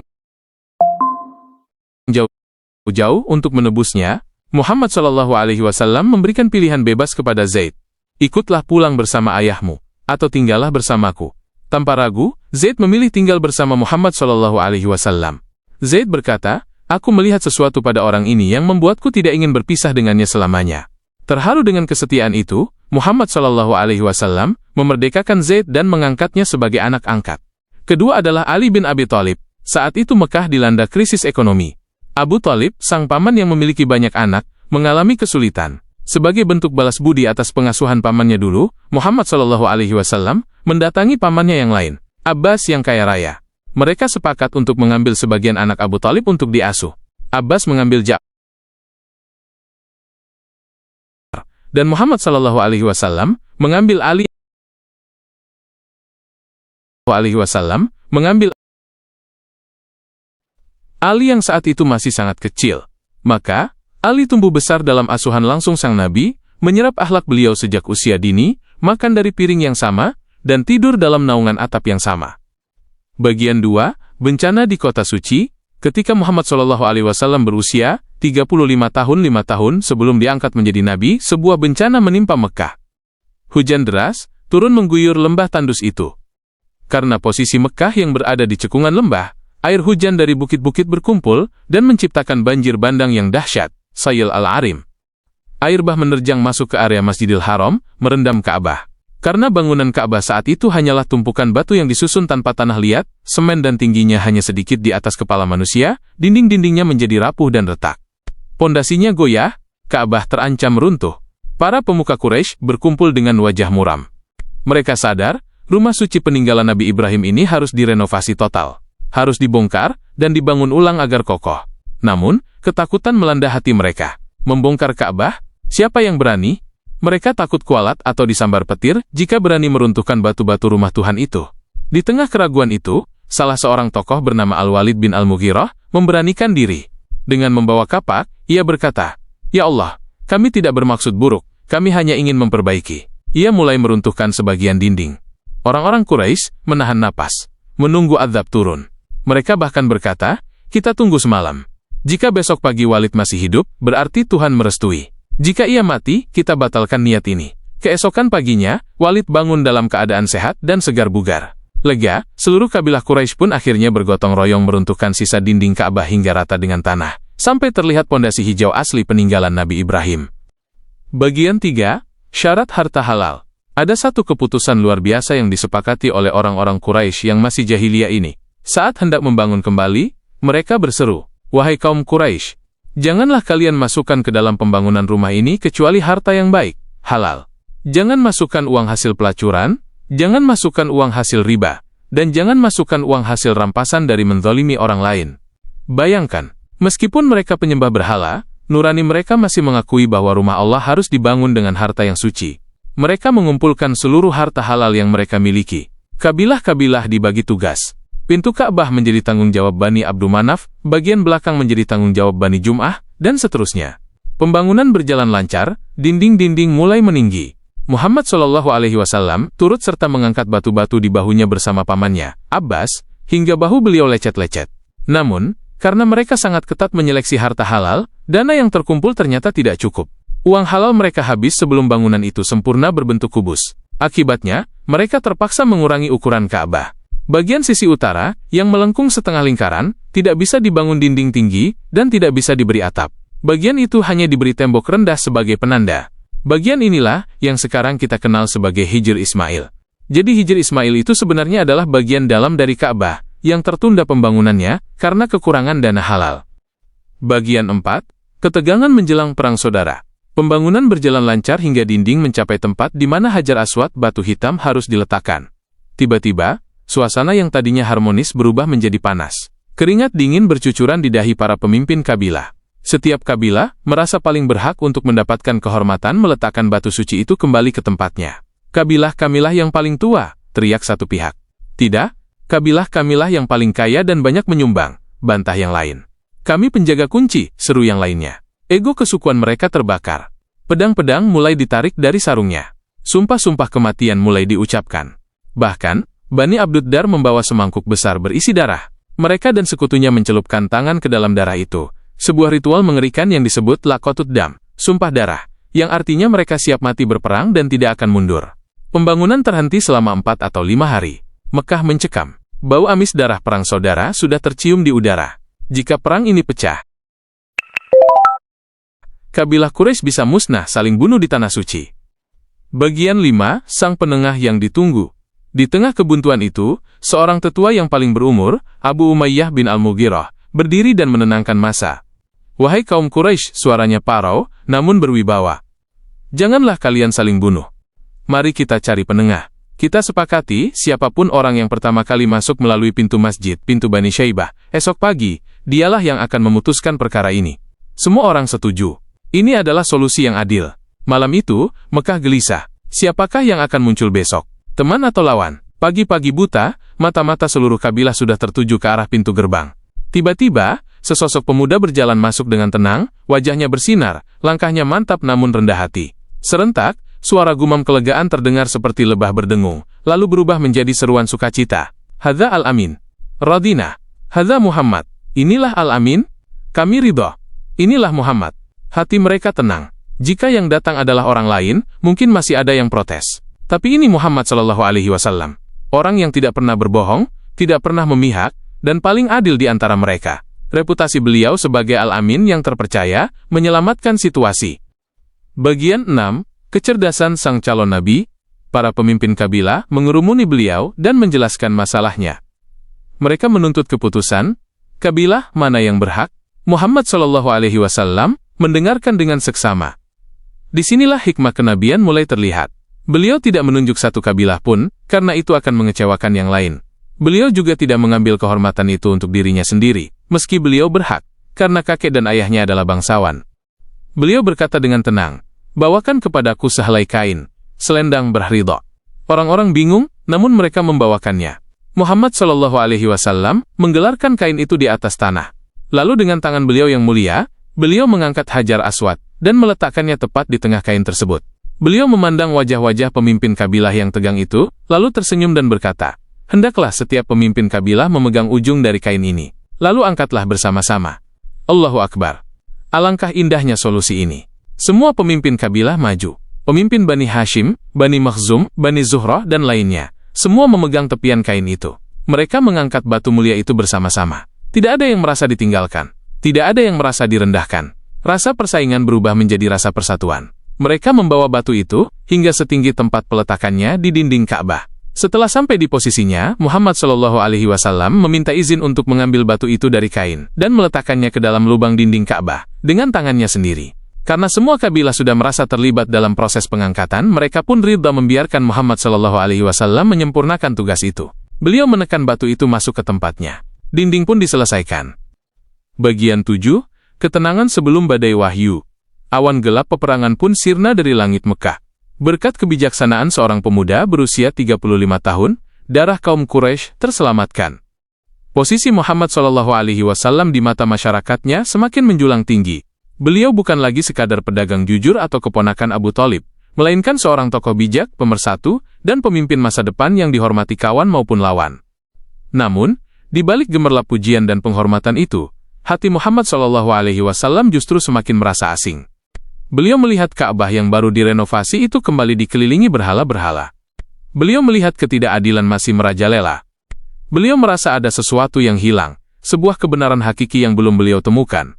S1: jauh untuk menebusnya, Muhammad SAW memberikan pilihan bebas kepada Zaid. Ikutlah pulang bersama ayahmu, atau tinggallah bersamaku. Tanpa ragu, Zaid memilih tinggal bersama Muhammad SAW. Zaid berkata, "Aku melihat sesuatu pada orang ini yang membuatku tidak ingin berpisah dengannya selamanya." Terharu dengan kesetiaan itu, Muhammad SAW memerdekakan Zaid dan mengangkatnya sebagai anak angkat. Kedua adalah Ali bin Abi Thalib. Saat itu Mekah dilanda krisis ekonomi. Abu Thalib, sang paman yang memiliki banyak anak, mengalami kesulitan. Sebagai bentuk balas budi atas pengasuhan pamannya dulu, Muhammad SAW mendatangi pamannya yang lain, Abbas yang kaya raya. Mereka sepakat untuk mengambil sebagian anak Abu Thalib untuk diasuh. Abbas mengambil Ja'far, dan Muhammad SAW mengambil Ali yang saat itu masih sangat kecil. Maka, Ali tumbuh besar dalam asuhan langsung sang Nabi, menyerap akhlak beliau sejak usia dini, makan dari piring yang sama, dan tidur dalam naungan atap yang sama. Bagian 2, bencana di Kota Suci. Ketika Muhammad SAW berusia 35 tahun 5 tahun sebelum diangkat menjadi nabi, sebuah bencana menimpa Mekah. Hujan deras turun mengguyur lembah tandus itu. Karena posisi Mekah yang berada di cekungan lembah, air hujan dari bukit-bukit berkumpul dan menciptakan banjir bandang yang dahsyat, Sayl al-Arim. Air bah menerjang masuk ke area Masjidil Haram, merendam Ka'bah. Karena bangunan Ka'bah saat itu hanyalah tumpukan batu yang disusun tanpa tanah liat, semen dan tingginya hanya sedikit di atas kepala manusia, dinding-dindingnya menjadi rapuh dan retak. Pondasinya goyah, Ka'bah terancam runtuh. Para pemuka Quraisy berkumpul dengan wajah muram. Mereka sadar, rumah suci peninggalan Nabi Ibrahim ini harus direnovasi total. Harus dibongkar dan dibangun ulang agar kokoh. Namun, ketakutan melanda hati mereka. Membongkar Ka'bah? Siapa yang berani? Mereka takut kualat atau disambar petir jika berani meruntuhkan batu-batu rumah Tuhan itu. Di tengah keraguan itu, salah seorang tokoh bernama Al-Walid bin Al-Mughirah memberanikan diri. Dengan membawa kapak, ia berkata, "Ya Allah, kami tidak bermaksud buruk, kami hanya ingin memperbaiki." Ia mulai meruntuhkan sebagian dinding. Orang-orang Quraisy menahan napas, menunggu azab turun. Mereka bahkan berkata, "Kita tunggu semalam. Jika besok pagi Walid masih hidup, berarti Tuhan merestui. Jika ia mati, kita batalkan niat ini." Keesokan paginya, Walid bangun dalam keadaan sehat dan segar bugar. Lega, seluruh kabilah Quraisy pun akhirnya bergotong royong meruntuhkan sisa dinding Ka'bah hingga rata dengan tanah, sampai terlihat pondasi hijau asli peninggalan Nabi Ibrahim. Bagian 3, syarat harta halal. Ada satu keputusan luar biasa yang disepakati oleh orang-orang Quraisy yang masih jahiliyah ini. Saat hendak membangun kembali, mereka berseru, "Wahai kaum Quraisy, janganlah kalian masukkan ke dalam pembangunan rumah ini kecuali harta yang baik, halal. Jangan masukkan uang hasil pelacuran, jangan masukkan uang hasil riba, dan jangan masukkan uang hasil rampasan dari menzalimi orang lain." Bayangkan, meskipun mereka penyembah berhala, nurani mereka masih mengakui bahwa rumah Allah harus dibangun dengan harta yang suci. Mereka mengumpulkan seluruh harta halal yang mereka miliki. Kabilah-kabilah dibagi tugas. Pintu Ka'bah menjadi tanggung jawab Bani Abdu Manaf, bagian belakang menjadi tanggung jawab Bani Jum'ah, dan seterusnya. Pembangunan berjalan lancar, dinding-dinding mulai meninggi. Muhammad SAW turut serta mengangkat batu-batu di bahunya bersama pamannya, Abbas, hingga bahu beliau lecet-lecet. Namun, karena mereka sangat ketat menyeleksi harta halal, dana yang terkumpul ternyata tidak cukup. Uang halal mereka habis sebelum bangunan itu sempurna berbentuk kubus. Akibatnya, mereka terpaksa mengurangi ukuran Ka'bah. Bagian sisi utara, yang melengkung setengah lingkaran, tidak bisa dibangun dinding tinggi, dan tidak bisa diberi atap. Bagian itu hanya diberi tembok rendah sebagai penanda. Bagian inilah, yang sekarang kita kenal sebagai Hijr Ismail. Jadi Hijr Ismail itu sebenarnya adalah bagian dalam dari Ka'bah, yang tertunda pembangunannya, karena kekurangan dana halal. Bagian 4, Ketegangan menjelang perang saudara. Pembangunan berjalan lancar hingga dinding mencapai tempat di mana Hajar Aswad batu hitam harus diletakkan. Tiba-tiba, suasana yang tadinya harmonis berubah menjadi panas. Keringat dingin bercucuran di dahi para pemimpin kabilah. Setiap kabilah merasa paling berhak untuk mendapatkan kehormatan meletakkan batu suci itu kembali ke tempatnya. Kabilah Kamilah yang paling tua, teriak satu pihak. Tidak, kabilah Kamilah yang paling kaya dan banyak menyumbang, bantah yang lain. Kami penjaga kunci, seru yang lainnya. Ego kesukuan mereka terbakar. Pedang-pedang mulai ditarik dari sarungnya. Sumpah-sumpah kematian mulai diucapkan. Bahkan, Bani Abduddar membawa semangkuk besar berisi darah. Mereka dan sekutunya mencelupkan tangan ke dalam darah itu. Sebuah ritual mengerikan yang disebut Laqatut Dam, sumpah darah, yang artinya mereka siap mati berperang dan tidak akan mundur. Pembangunan terhenti selama 4 atau 5 hari. Mekah mencekam. Bau amis darah perang saudara sudah tercium di udara. Jika perang ini pecah, kabilah Quraisy bisa musnah saling bunuh di Tanah Suci. Bagian 5, Sang Penengah yang ditunggu. Di tengah kebuntuan itu, seorang tetua yang paling berumur, Abu Umayyah bin Al-Mughirah, berdiri dan menenangkan massa. Wahai kaum Quraisy, suaranya parau, namun berwibawa. Janganlah kalian saling bunuh. Mari kita cari penengah. Kita sepakati, siapapun orang yang pertama kali masuk melalui pintu masjid, pintu Bani Syaibah, esok pagi, dialah yang akan memutuskan perkara ini. Semua orang setuju. Ini adalah solusi yang adil. Malam itu, Mekah gelisah. Siapakah yang akan muncul besok? Teman atau lawan? Pagi-pagi buta, mata-mata seluruh kabilah sudah tertuju ke arah pintu gerbang. Tiba-tiba, sesosok pemuda berjalan masuk dengan tenang, wajahnya bersinar, langkahnya mantap namun rendah hati. Serentak, suara gumam kelegaan terdengar seperti lebah berdengung, lalu berubah menjadi seruan sukacita. Hadza Al-Amin. Radina. Hadza Muhammad. Inilah Al-Amin. Kami ridho. Inilah Muhammad. Hati mereka tenang. Jika yang datang adalah orang lain, mungkin masih ada yang protes. Tapi ini Muhammad Shallallahu Alaihi Wasallam. Orang yang tidak pernah berbohong, tidak pernah memihak, dan paling adil di antara mereka. Reputasi beliau sebagai Al-Amin yang terpercaya, menyelamatkan situasi. Bagian 6. Kecerdasan sang calon nabi. Para pemimpin kabilah mengerumuni beliau dan menjelaskan masalahnya. Mereka menuntut keputusan, kabilah mana yang berhak? Muhammad Shallallahu Alaihi Wasallam mendengarkan dengan seksama. Disinilah hikmah kenabian mulai terlihat. Beliau tidak menunjuk satu kabilah pun, karena itu akan mengecewakan yang lain. Beliau juga tidak mengambil kehormatan itu untuk dirinya sendiri, meski beliau berhak, karena kakek dan ayahnya adalah bangsawan. Beliau berkata dengan tenang, bawakan kepadaku sehelai kain, selendang berridho. Orang-orang bingung, namun mereka membawakannya. Muhammad Shallallahu Alaihi Wasallam menggelarkan kain itu di atas tanah. Lalu dengan tangan beliau yang mulia, beliau mengangkat Hajar Aswad dan meletakkannya tepat di tengah kain tersebut. Beliau memandang wajah-wajah pemimpin kabilah yang tegang itu, lalu tersenyum dan berkata, hendaklah setiap pemimpin kabilah memegang ujung dari kain ini. Lalu angkatlah bersama-sama. Allahu Akbar. Alangkah indahnya solusi ini. Semua pemimpin kabilah maju. Pemimpin Bani Hashim, Bani Makhzum, Bani Zuhrah, dan lainnya. Semua memegang tepian kain itu. Mereka mengangkat batu mulia itu bersama-sama. Tidak ada yang merasa ditinggalkan. Tidak ada yang merasa direndahkan. Rasa persaingan berubah menjadi rasa persatuan. Mereka membawa batu itu hingga setinggi tempat peletakannya di dinding Ka'bah. Setelah sampai di posisinya, Muhammad Shallallahu Alaihi Wasallam meminta izin untuk mengambil batu itu dari kain dan meletakkannya ke dalam lubang dinding Ka'bah dengan tangannya sendiri. Karena semua kabilah sudah merasa terlibat dalam proses pengangkatan, mereka pun ridha membiarkan Muhammad Shallallahu Alaihi Wasallam menyempurnakan tugas itu. Beliau menekan batu itu masuk ke tempatnya. Dinding pun diselesaikan. Bagian 7. Ketenangan sebelum badai wahyu. Awan gelap peperangan pun sirna dari langit Mekah. Berkat kebijaksanaan seorang pemuda berusia 35 tahun, darah kaum Quraisy terselamatkan. Posisi Muhammad Shallallahu Alaihi Wasallam di mata masyarakatnya semakin menjulang tinggi. Beliau bukan lagi sekadar pedagang jujur atau keponakan Abu Thalib, melainkan seorang tokoh bijak, pemersatu, dan pemimpin masa depan yang dihormati kawan maupun lawan. Namun, di balik gemerlap pujian dan penghormatan itu, hati Muhammad Shallallahu Alaihi Wasallam justru semakin merasa asing. Beliau melihat Ka'bah yang baru direnovasi itu kembali dikelilingi berhala-berhala. Beliau melihat ketidakadilan masih merajalela. Beliau merasa ada sesuatu yang hilang, sebuah kebenaran hakiki yang belum beliau temukan.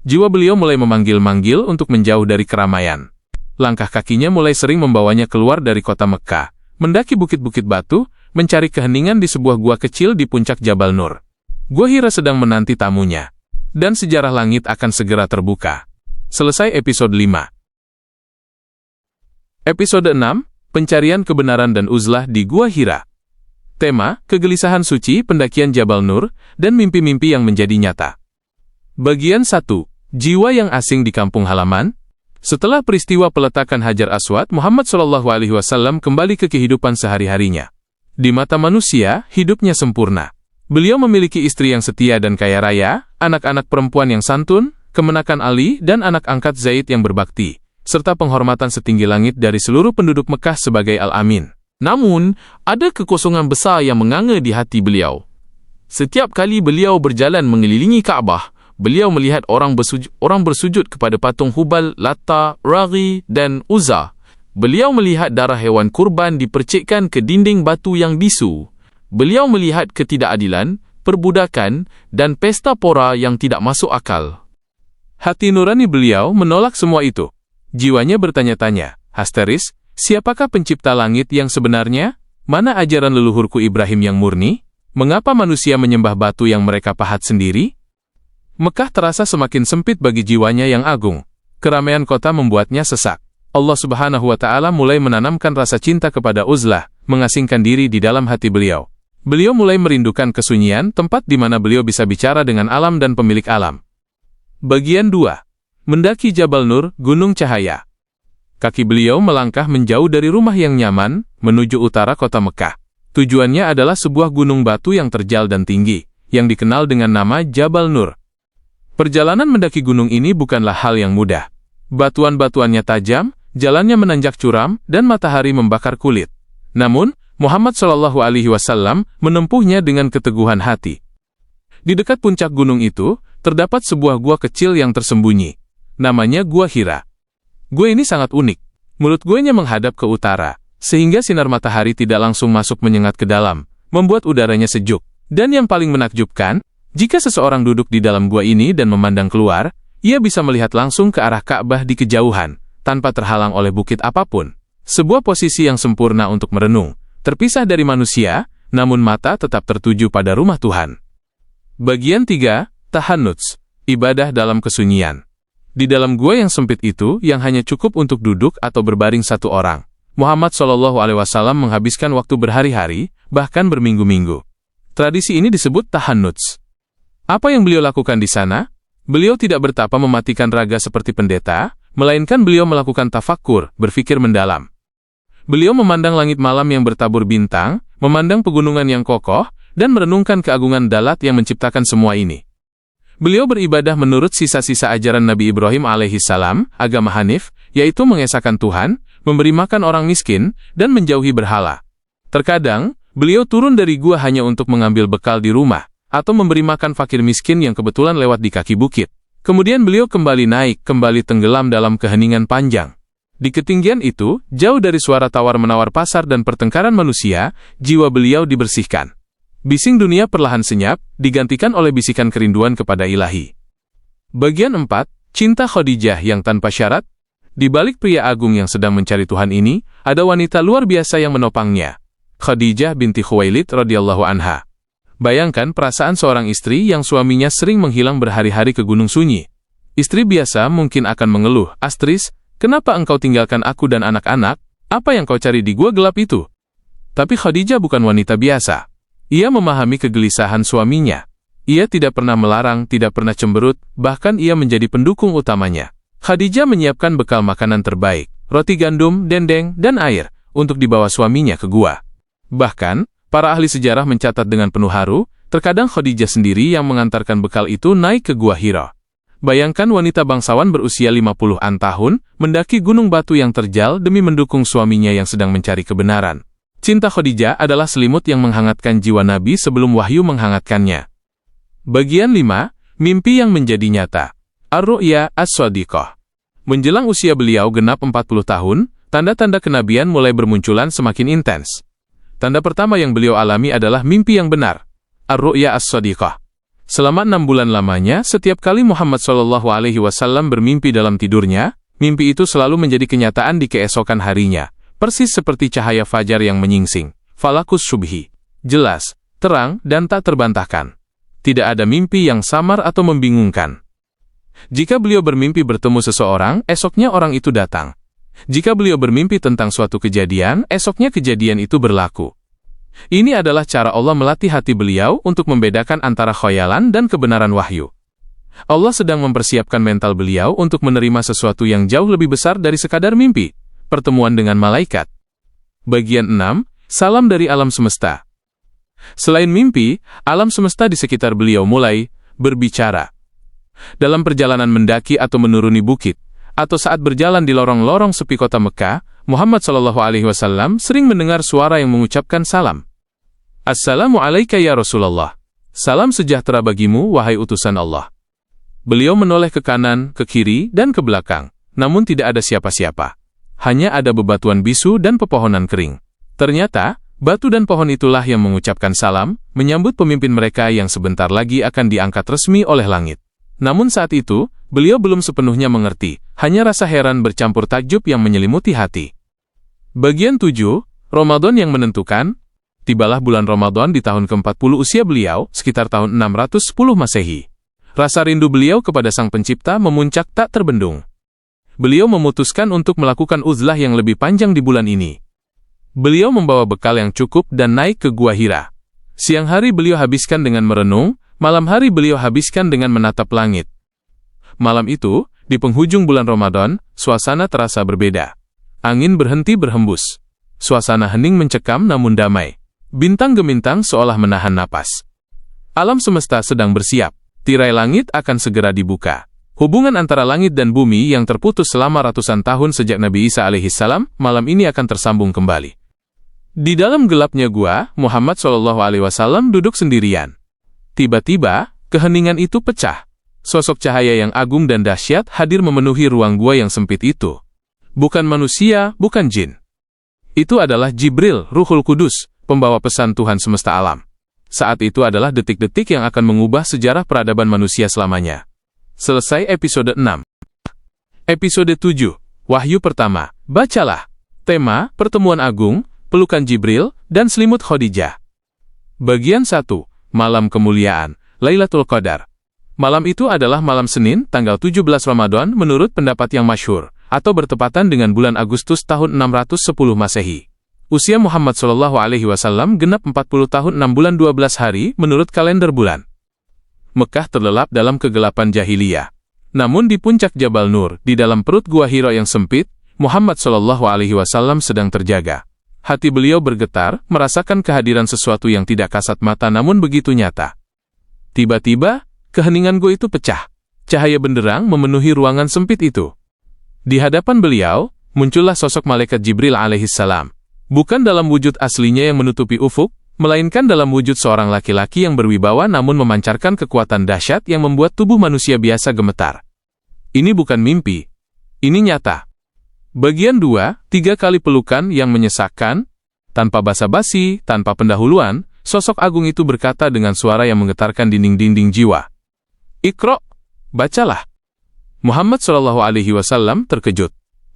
S1: Jiwa beliau mulai memanggil-manggil untuk menjauh dari keramaian. Langkah kakinya mulai sering membawanya keluar dari kota Mekah, mendaki bukit-bukit batu, mencari keheningan di sebuah gua kecil di puncak Jabal Nur. Gua Hira sedang menanti tamunya. Dan sejarah langit akan segera terbuka. Selesai episode 5. Episode 6, Pencarian Kebenaran dan Uzlah di Gua Hira. Tema, kegelisahan suci, pendakian Jabal Nur, dan mimpi-mimpi yang menjadi nyata. Bagian 1, Jiwa yang asing di kampung halaman. Setelah peristiwa peletakan Hajar Aswad, Muhammad SAW kembali ke kehidupan sehari-harinya. Di mata manusia, hidupnya sempurna. Beliau memiliki istri yang setia dan kaya raya, anak-anak perempuan yang santun, kemenakan Ali dan anak angkat Zaid yang berbakti, serta penghormatan setinggi langit dari seluruh penduduk Mekah sebagai Al-Amin.
S2: Namun, ada kekosongan besar yang menganga di hati beliau. Setiap kali beliau berjalan mengelilingi Kaabah, beliau melihat orang bersujud kepada patung Hubal, Lata, Raghi, dan Uzza. Beliau melihat darah hewan kurban dipercikkan ke dinding batu yang bisu. Beliau melihat ketidakadilan, perbudakan, dan pesta pora yang tidak masuk akal.
S1: Hati nurani beliau menolak semua itu. Jiwanya bertanya-tanya, histeris, siapakah pencipta langit yang sebenarnya? Mana ajaran leluhurku Ibrahim yang murni? Mengapa manusia menyembah batu yang mereka pahat sendiri? Mekah terasa semakin sempit bagi jiwanya yang agung. Keramaian kota membuatnya sesak. Allah Subhanahu wa Ta'ala mulai menanamkan rasa cinta kepada uzlah, mengasingkan diri di dalam hati beliau. Beliau mulai merindukan kesunyian, tempat di mana beliau bisa bicara dengan alam dan pemilik alam. Bagian 2. Mendaki Jabal Nur, Gunung Cahaya. Kaki beliau melangkah menjauh dari rumah yang nyaman, menuju utara kota Mekah. Tujuannya adalah sebuah gunung batu yang terjal dan tinggi, yang dikenal dengan nama Jabal Nur. Perjalanan mendaki gunung ini bukanlah hal yang mudah. Batuan-batuannya tajam, jalannya menanjak curam, dan matahari membakar kulit. Namun, Muhammad SAW menempuhnya dengan keteguhan hati. Di dekat puncak gunung itu, terdapat sebuah gua kecil yang tersembunyi. Namanya Gua Hira. Gua ini sangat unik. Mulut guanya menghadap ke utara, sehingga sinar matahari tidak langsung masuk menyengat ke dalam, membuat udaranya sejuk. Dan yang paling menakjubkan, jika seseorang duduk di dalam gua ini dan memandang keluar, ia bisa melihat langsung ke arah Ka'bah di kejauhan, tanpa terhalang oleh bukit apapun. Sebuah posisi yang sempurna untuk merenung. Terpisah dari manusia, namun mata tetap tertuju pada rumah Tuhan. Bagian 3, Tahannuts, ibadah dalam kesunyian. Di dalam gua yang sempit itu, yang hanya cukup untuk duduk atau berbaring satu orang, Muhammad SAW menghabiskan waktu berhari-hari, bahkan berminggu-minggu. Tradisi ini disebut Tahannuts. Apa yang beliau lakukan di sana? Beliau tidak bertapa mematikan raga seperti pendeta, melainkan beliau melakukan tafakkur, berfikir mendalam. Beliau memandang langit malam yang bertabur bintang, memandang pegunungan yang kokoh, dan merenungkan keagungan Dalat yang menciptakan semua ini. Beliau beribadah menurut sisa-sisa ajaran Nabi Ibrahim alaihissalam, agama Hanif, yaitu mengesahkan Tuhan, memberi makan orang miskin, dan menjauhi berhala. Terkadang, beliau turun dari gua hanya untuk mengambil bekal di rumah, atau memberi makan fakir miskin yang kebetulan lewat di kaki bukit. Kemudian beliau kembali naik, kembali tenggelam dalam keheningan panjang. Di ketinggian itu, jauh dari suara tawar-menawar pasar dan pertengkaran manusia, jiwa beliau dibersihkan. Bising dunia perlahan senyap, digantikan oleh bisikan kerinduan kepada Ilahi. Bagian 4, Cinta Khadijah yang tanpa syarat. Di balik pria agung yang sedang mencari Tuhan ini, ada wanita luar biasa yang menopangnya. Khadijah binti Khuwailid radhiyallahu anha. Bayangkan perasaan seorang istri yang suaminya sering menghilang berhari-hari ke gunung sunyi. Istri biasa mungkin akan mengeluh, "Astris, kenapa engkau tinggalkan aku dan anak-anak? Apa yang kau cari di gua gelap itu?" Tapi Khadijah bukan wanita biasa. Ia memahami kegelisahan suaminya. Ia tidak pernah melarang, tidak pernah cemberut, bahkan ia menjadi pendukung utamanya. Khadijah menyiapkan bekal makanan terbaik, roti gandum, dendeng, dan air, untuk dibawa suaminya ke gua. Bahkan, para ahli sejarah mencatat dengan penuh haru, terkadang Khadijah sendiri yang mengantarkan bekal itu naik ke Gua Hira. Bayangkan wanita bangsawan berusia 50-an tahun, mendaki gunung batu yang terjal demi mendukung suaminya yang sedang mencari kebenaran. Cinta Khadijah adalah selimut yang menghangatkan jiwa Nabi sebelum wahyu menghangatkannya. Bagian 5, Mimpi yang menjadi nyata. Ar-Ru'ya As-Shadiqah. Menjelang usia beliau genap 40 tahun, tanda-tanda kenabian mulai bermunculan semakin intens. Tanda pertama yang beliau alami adalah mimpi yang benar. Ar-Ru'ya As-Shadiqah. Selama 6 bulan lamanya, setiap kali Muhammad SAW bermimpi dalam tidurnya, mimpi itu selalu menjadi kenyataan di keesokan harinya. Persis seperti cahaya fajar yang menyingsing. Falakus subhi. Jelas, terang, dan tak terbantahkan. Tidak ada mimpi yang samar atau membingungkan. Jika beliau bermimpi bertemu seseorang, esoknya orang itu datang. Jika beliau bermimpi tentang suatu kejadian, esoknya kejadian itu berlaku. Ini adalah cara Allah melatih hati beliau untuk membedakan antara khayalan dan kebenaran wahyu. Allah sedang mempersiapkan mental beliau untuk menerima sesuatu yang jauh lebih besar dari sekadar mimpi, pertemuan dengan malaikat. Bagian 6, salam dari alam semesta. Selain mimpi, alam semesta di sekitar beliau mulai berbicara. Dalam perjalanan mendaki atau menuruni bukit, atau saat berjalan di lorong-lorong sepi kota Mekah, Muhammad SAW sering mendengar suara yang mengucapkan salam. Assalamu alayka ya Rasulullah. Salam sejahtera bagimu, wahai utusan Allah. Beliau menoleh ke kanan, ke kiri, dan ke belakang, namun tidak ada siapa-siapa. Hanya ada bebatuan bisu dan pepohonan kering. Ternyata, batu dan pohon itulah yang mengucapkan salam, menyambut pemimpin mereka yang sebentar lagi akan diangkat resmi oleh langit. Namun saat itu, beliau belum sepenuhnya mengerti, hanya rasa heran bercampur takjub yang menyelimuti hati. Bagian 7, Ramadan yang menentukan. Tibalah bulan Ramadan di tahun ke-40 usia beliau, sekitar tahun 610 Masehi. Rasa rindu beliau kepada Sang Pencipta memuncak tak terbendung. Beliau memutuskan untuk melakukan uzlah yang lebih panjang di bulan ini. Beliau membawa bekal yang cukup dan naik ke Gua Hira. Siang hari beliau habiskan dengan merenung, malam hari beliau habiskan dengan menatap langit. Malam itu, di penghujung bulan Ramadan, suasana terasa berbeda. Angin berhenti berhembus. Suasana hening mencekam namun damai. Bintang gemintang seolah menahan napas. Alam semesta sedang bersiap. Tirai langit akan segera dibuka. Hubungan antara langit dan bumi yang terputus selama ratusan tahun sejak Nabi Isa alaihissalam, malam ini akan tersambung kembali. Di dalam gelapnya gua, Muhammad SAW duduk sendirian. Tiba-tiba, keheningan itu pecah. Sosok cahaya yang agung dan dahsyat hadir memenuhi ruang gua yang sempit itu. Bukan manusia, bukan jin. Itu adalah Jibril, Ruhul Kudus, pembawa pesan Tuhan semesta alam. Saat itu adalah detik-detik yang akan mengubah sejarah peradaban manusia selamanya. Selesai episode 6. Episode 7, Wahyu pertama. Bacalah. Tema, Pertemuan Agung, Pelukan Jibril, dan Selimut Khadijah. Bagian 1, Malam Kemuliaan, Lailatul Qadar. Malam itu adalah malam Senin, tanggal 17 Ramadan menurut pendapat yang masyhur, atau bertepatan dengan bulan Agustus tahun 610 Masehi. Usia Muhammad SAW genap 40 tahun 6 bulan 12 hari menurut kalender bulan. Mekah terlelap dalam kegelapan jahiliyah. Namun di puncak Jabal Nur, di dalam perut Gua Hira yang sempit, Muhammad SAW sedang terjaga. Hati beliau bergetar, merasakan kehadiran sesuatu yang tidak kasat mata namun begitu nyata. Tiba-tiba, keheningan gua itu pecah. Cahaya benderang memenuhi ruangan sempit itu. Di hadapan beliau, muncullah sosok malaikat Jibril alaihissalam. Bukan dalam wujud aslinya yang menutupi ufuk, melainkan dalam wujud seorang laki-laki yang berwibawa namun memancarkan kekuatan dahsyat yang membuat tubuh manusia biasa gemetar. Ini bukan mimpi. Ini nyata. Bagian 2, 3 kali pelukan yang menyesakkan. Tanpa basa-basi, tanpa pendahuluan, sosok agung itu berkata dengan suara yang menggetarkan dinding-dinding jiwa. Iqra, bacalah. Muhammad SAW terkejut.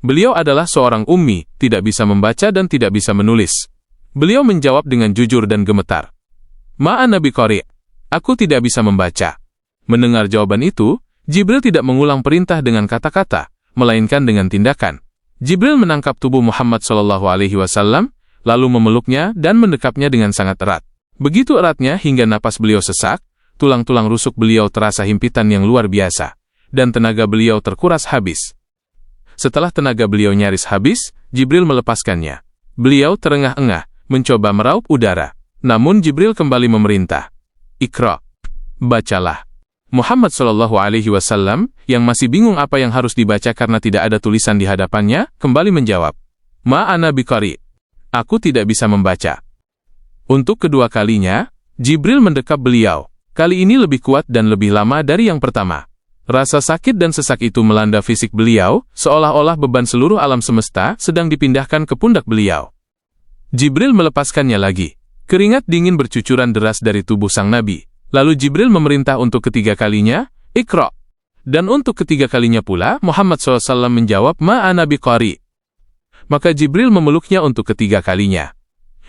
S1: Beliau adalah seorang ummi, tidak bisa membaca dan tidak bisa menulis. Beliau menjawab dengan jujur dan gemetar. Ma'ana biqari', aku tidak bisa membaca. Mendengar jawaban itu, Jibril tidak mengulang perintah dengan kata-kata, melainkan dengan tindakan. Jibril menangkap tubuh Muhammad SAW, lalu memeluknya dan mendekapnya dengan sangat erat. Begitu eratnya hingga napas beliau sesak, tulang-tulang rusuk beliau terasa himpitan yang luar biasa, dan tenaga beliau terkuras habis. Setelah tenaga beliau nyaris habis, Jibril melepaskannya. Beliau terengah-engah, mencoba meraup udara. Namun Jibril kembali memerintah. Iqra, bacalah. Muhammad SAW, yang masih bingung apa yang harus dibaca karena tidak ada tulisan di hadapannya, kembali menjawab. Ma'ana biqari', aku tidak bisa membaca. Untuk kedua kalinya, Jibril mendekap beliau. Kali ini lebih kuat dan lebih lama dari yang pertama. Rasa sakit dan sesak itu melanda fisik beliau, seolah-olah beban seluruh alam semesta sedang dipindahkan ke pundak beliau. Jibril melepaskannya lagi. Keringat dingin bercucuran deras dari tubuh sang nabi. Lalu Jibril memerintah untuk ketiga kalinya, Iqra. Dan untuk ketiga kalinya pula, Muhammad SAW menjawab, Ma'ana biqari'. Maka Jibril memeluknya untuk ketiga kalinya.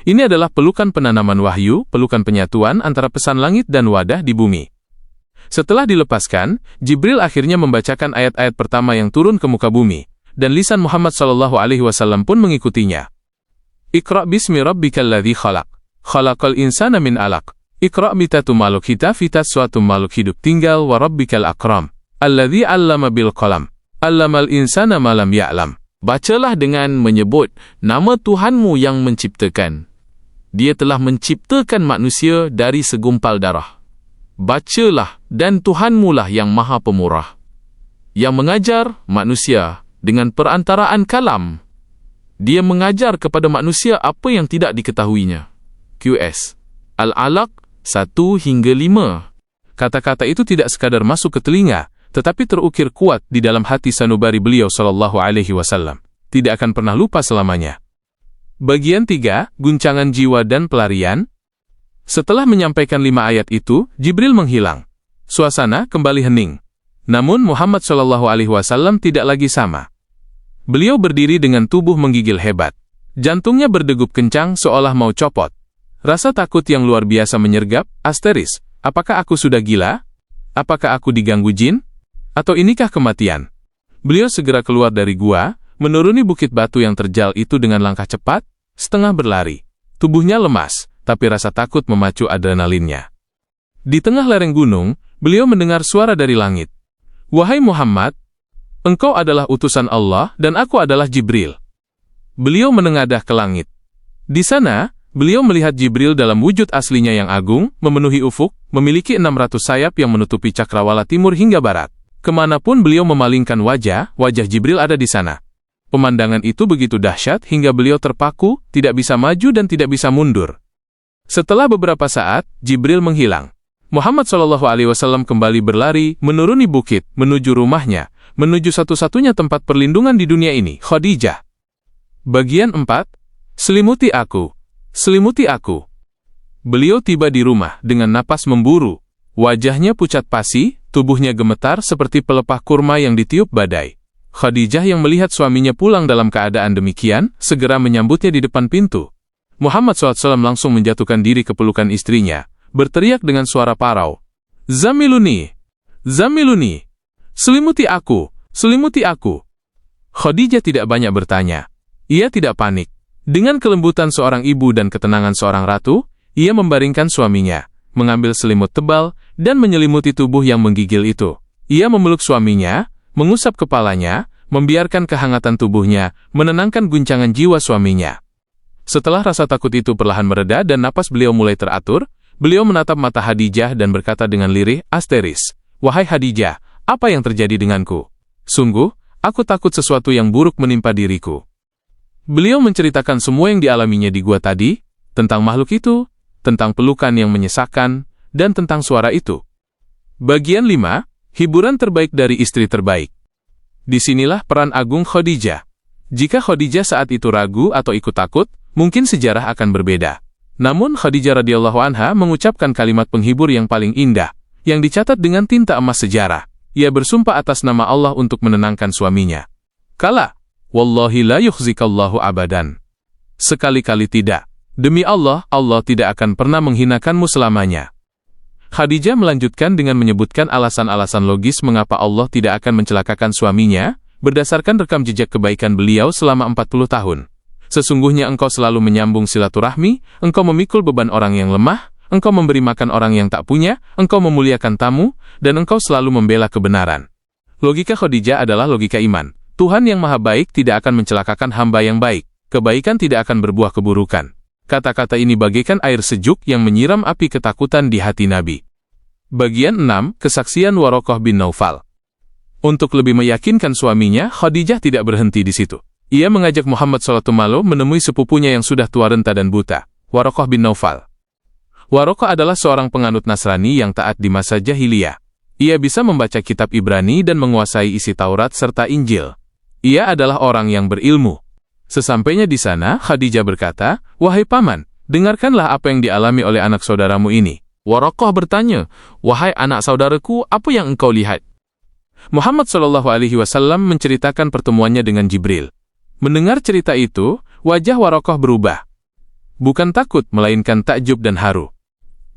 S1: Ini adalah pelukan penanaman wahyu, pelukan penyatuan antara pesan langit dan wadah di bumi. Setelah dilepaskan, Jibril akhirnya membacakan ayat-ayat pertama yang turun ke muka bumi, dan lisan Muhammad SAW pun mengikutinya. Iqra' bismi rabbikal ladzi khalaq. Khalaqal insana min alaq. Iqra' mitatu maluk hita fitat suatu maluk hidup tinggal wa rabbikal akram. Alladzi 'allama bil qalam. 'Allamal insana ma lam ya'lam.
S2: Bacalah dengan menyebut nama Tuhanmu yang menciptakan. Dia telah menciptakan manusia dari segumpal darah. Bacalah, dan Tuhanmulah yang Maha Pemurah, yang mengajar manusia dengan perantaraan kalam. Dia mengajar kepada manusia apa yang tidak diketahuinya. QS Al-Alaq 1-5.
S1: Kata-kata itu tidak sekadar masuk ke telinga, tetapi terukir kuat di dalam hati sanubari beliau SAW. Tidak akan pernah lupa selamanya. Bagian 3, guncangan jiwa dan pelarian. Setelah menyampaikan 5 ayat itu, Jibril menghilang. Suasana kembali hening. Namun Muhammad SAW tidak lagi sama. Beliau berdiri dengan tubuh menggigil hebat. Jantungnya berdegup kencang seolah mau copot. Rasa takut yang luar biasa menyergap. Apakah aku sudah gila? Apakah aku diganggu jin? Atau inikah kematian? Beliau segera keluar dari gua, menuruni bukit batu yang terjal itu dengan langkah cepat, setengah berlari. Tubuhnya lemas, tapi rasa takut memacu adrenalinnya. Di tengah lereng gunung, beliau mendengar suara dari langit. Wahai Muhammad, engkau adalah utusan Allah dan aku adalah Jibril. Beliau menengadah ke langit. Di sana, beliau melihat Jibril dalam wujud aslinya yang agung, memenuhi ufuk, memiliki 600 sayap yang menutupi cakrawala timur hingga barat. Kemanapun beliau memalingkan wajah Jibril ada di sana. Pemandangan itu begitu dahsyat hingga beliau terpaku, tidak bisa maju dan tidak bisa mundur. Setelah beberapa saat, Jibril menghilang. Muhammad SAW kembali berlari, menuruni bukit, menuju rumahnya, menuju satu-satunya tempat perlindungan di dunia ini, Khadijah. Bagian 4, selimuti aku, selimuti aku. Beliau tiba di rumah dengan napas memburu. Wajahnya pucat pasi, tubuhnya gemetar seperti pelepah kurma yang ditiup badai. Khadijah yang melihat suaminya pulang dalam keadaan demikian, segera menyambutnya di depan pintu. Muhammad SAW langsung menjatuhkan diri ke pelukan istrinya, berteriak dengan suara parau. Zamiluni! Zamiluni! Selimuti aku! Selimuti aku! Khadijah tidak banyak bertanya. Ia tidak panik. Dengan kelembutan seorang ibu dan ketenangan seorang ratu, ia membaringkan suaminya, mengambil selimut tebal, dan menyelimuti tubuh yang menggigil itu. Ia memeluk suaminya, mengusap kepalanya, membiarkan kehangatan tubuhnya, menenangkan guncangan jiwa suaminya. Setelah rasa takut itu perlahan mereda dan napas beliau mulai teratur, beliau menatap mata Khadijah dan berkata dengan lirih, Wahai Khadijah, apa yang terjadi denganku? Sungguh, aku takut sesuatu yang buruk menimpa diriku. Beliau menceritakan semua yang dialaminya di gua tadi, tentang makhluk itu, tentang pelukan yang menyesakkan, dan tentang suara itu. Bagian 5, hiburan terbaik dari istri terbaik. Disinilah peran agung Khadijah. Jika Khadijah saat itu ragu atau ikut takut, mungkin sejarah akan berbeda. Namun Khadijah radhiyallahu anha mengucapkan kalimat penghibur yang paling indah, yang dicatat dengan tinta emas sejarah. Ia bersumpah atas nama Allah untuk menenangkan suaminya. Kala, wallahi la yukhzikallahu abadan. Sekali-kali tidak. Demi Allah, Allah tidak akan pernah menghinakanmu selamanya. Khadijah melanjutkan dengan menyebutkan alasan-alasan logis mengapa Allah tidak akan mencelakakan suaminya, berdasarkan rekam jejak kebaikan beliau selama 40 tahun. Sesungguhnya engkau selalu menyambung silaturahmi, engkau memikul beban orang yang lemah, engkau memberi makan orang yang tak punya, engkau memuliakan tamu, dan engkau selalu membela kebenaran. Logika Khadijah adalah logika iman. Tuhan yang maha baik tidak akan mencelakakan hamba yang baik. Kebaikan tidak akan berbuah keburukan. Kata-kata ini bagaikan air sejuk yang menyiram api ketakutan di hati Nabi. Bagian 6, kesaksian Waraqah bin Naufal. Untuk lebih meyakinkan suaminya, Khadijah tidak berhenti di situ. Ia mengajak Muhammad SAW menemui sepupunya yang sudah tua renta dan buta, Waraqah bin Naufal. Waraqah adalah seorang penganut Nasrani yang taat di masa jahiliyah. Ia bisa membaca kitab Ibrani dan menguasai isi Taurat serta Injil. Ia adalah orang yang berilmu. Sesampainya di sana, Khadijah berkata, Wahai paman, dengarkanlah apa yang dialami oleh anak saudaramu ini. Waraqah bertanya, Wahai anak saudaraku, apa yang engkau lihat? Muhammad SAW menceritakan pertemuannya dengan Jibril. Mendengar cerita itu, wajah Waraqah berubah. Bukan takut, melainkan takjub dan haru.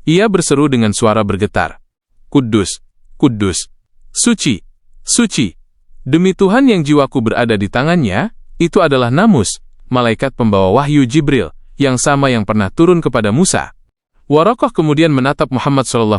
S1: Ia berseru dengan suara bergetar. Kudus, Kudus. Suci. Suci. Demi Tuhan yang jiwaku berada di tangannya, itu adalah Namus, malaikat pembawa wahyu Jibril, yang sama yang pernah turun kepada Musa. Warokoh kemudian menatap Muhammad SAW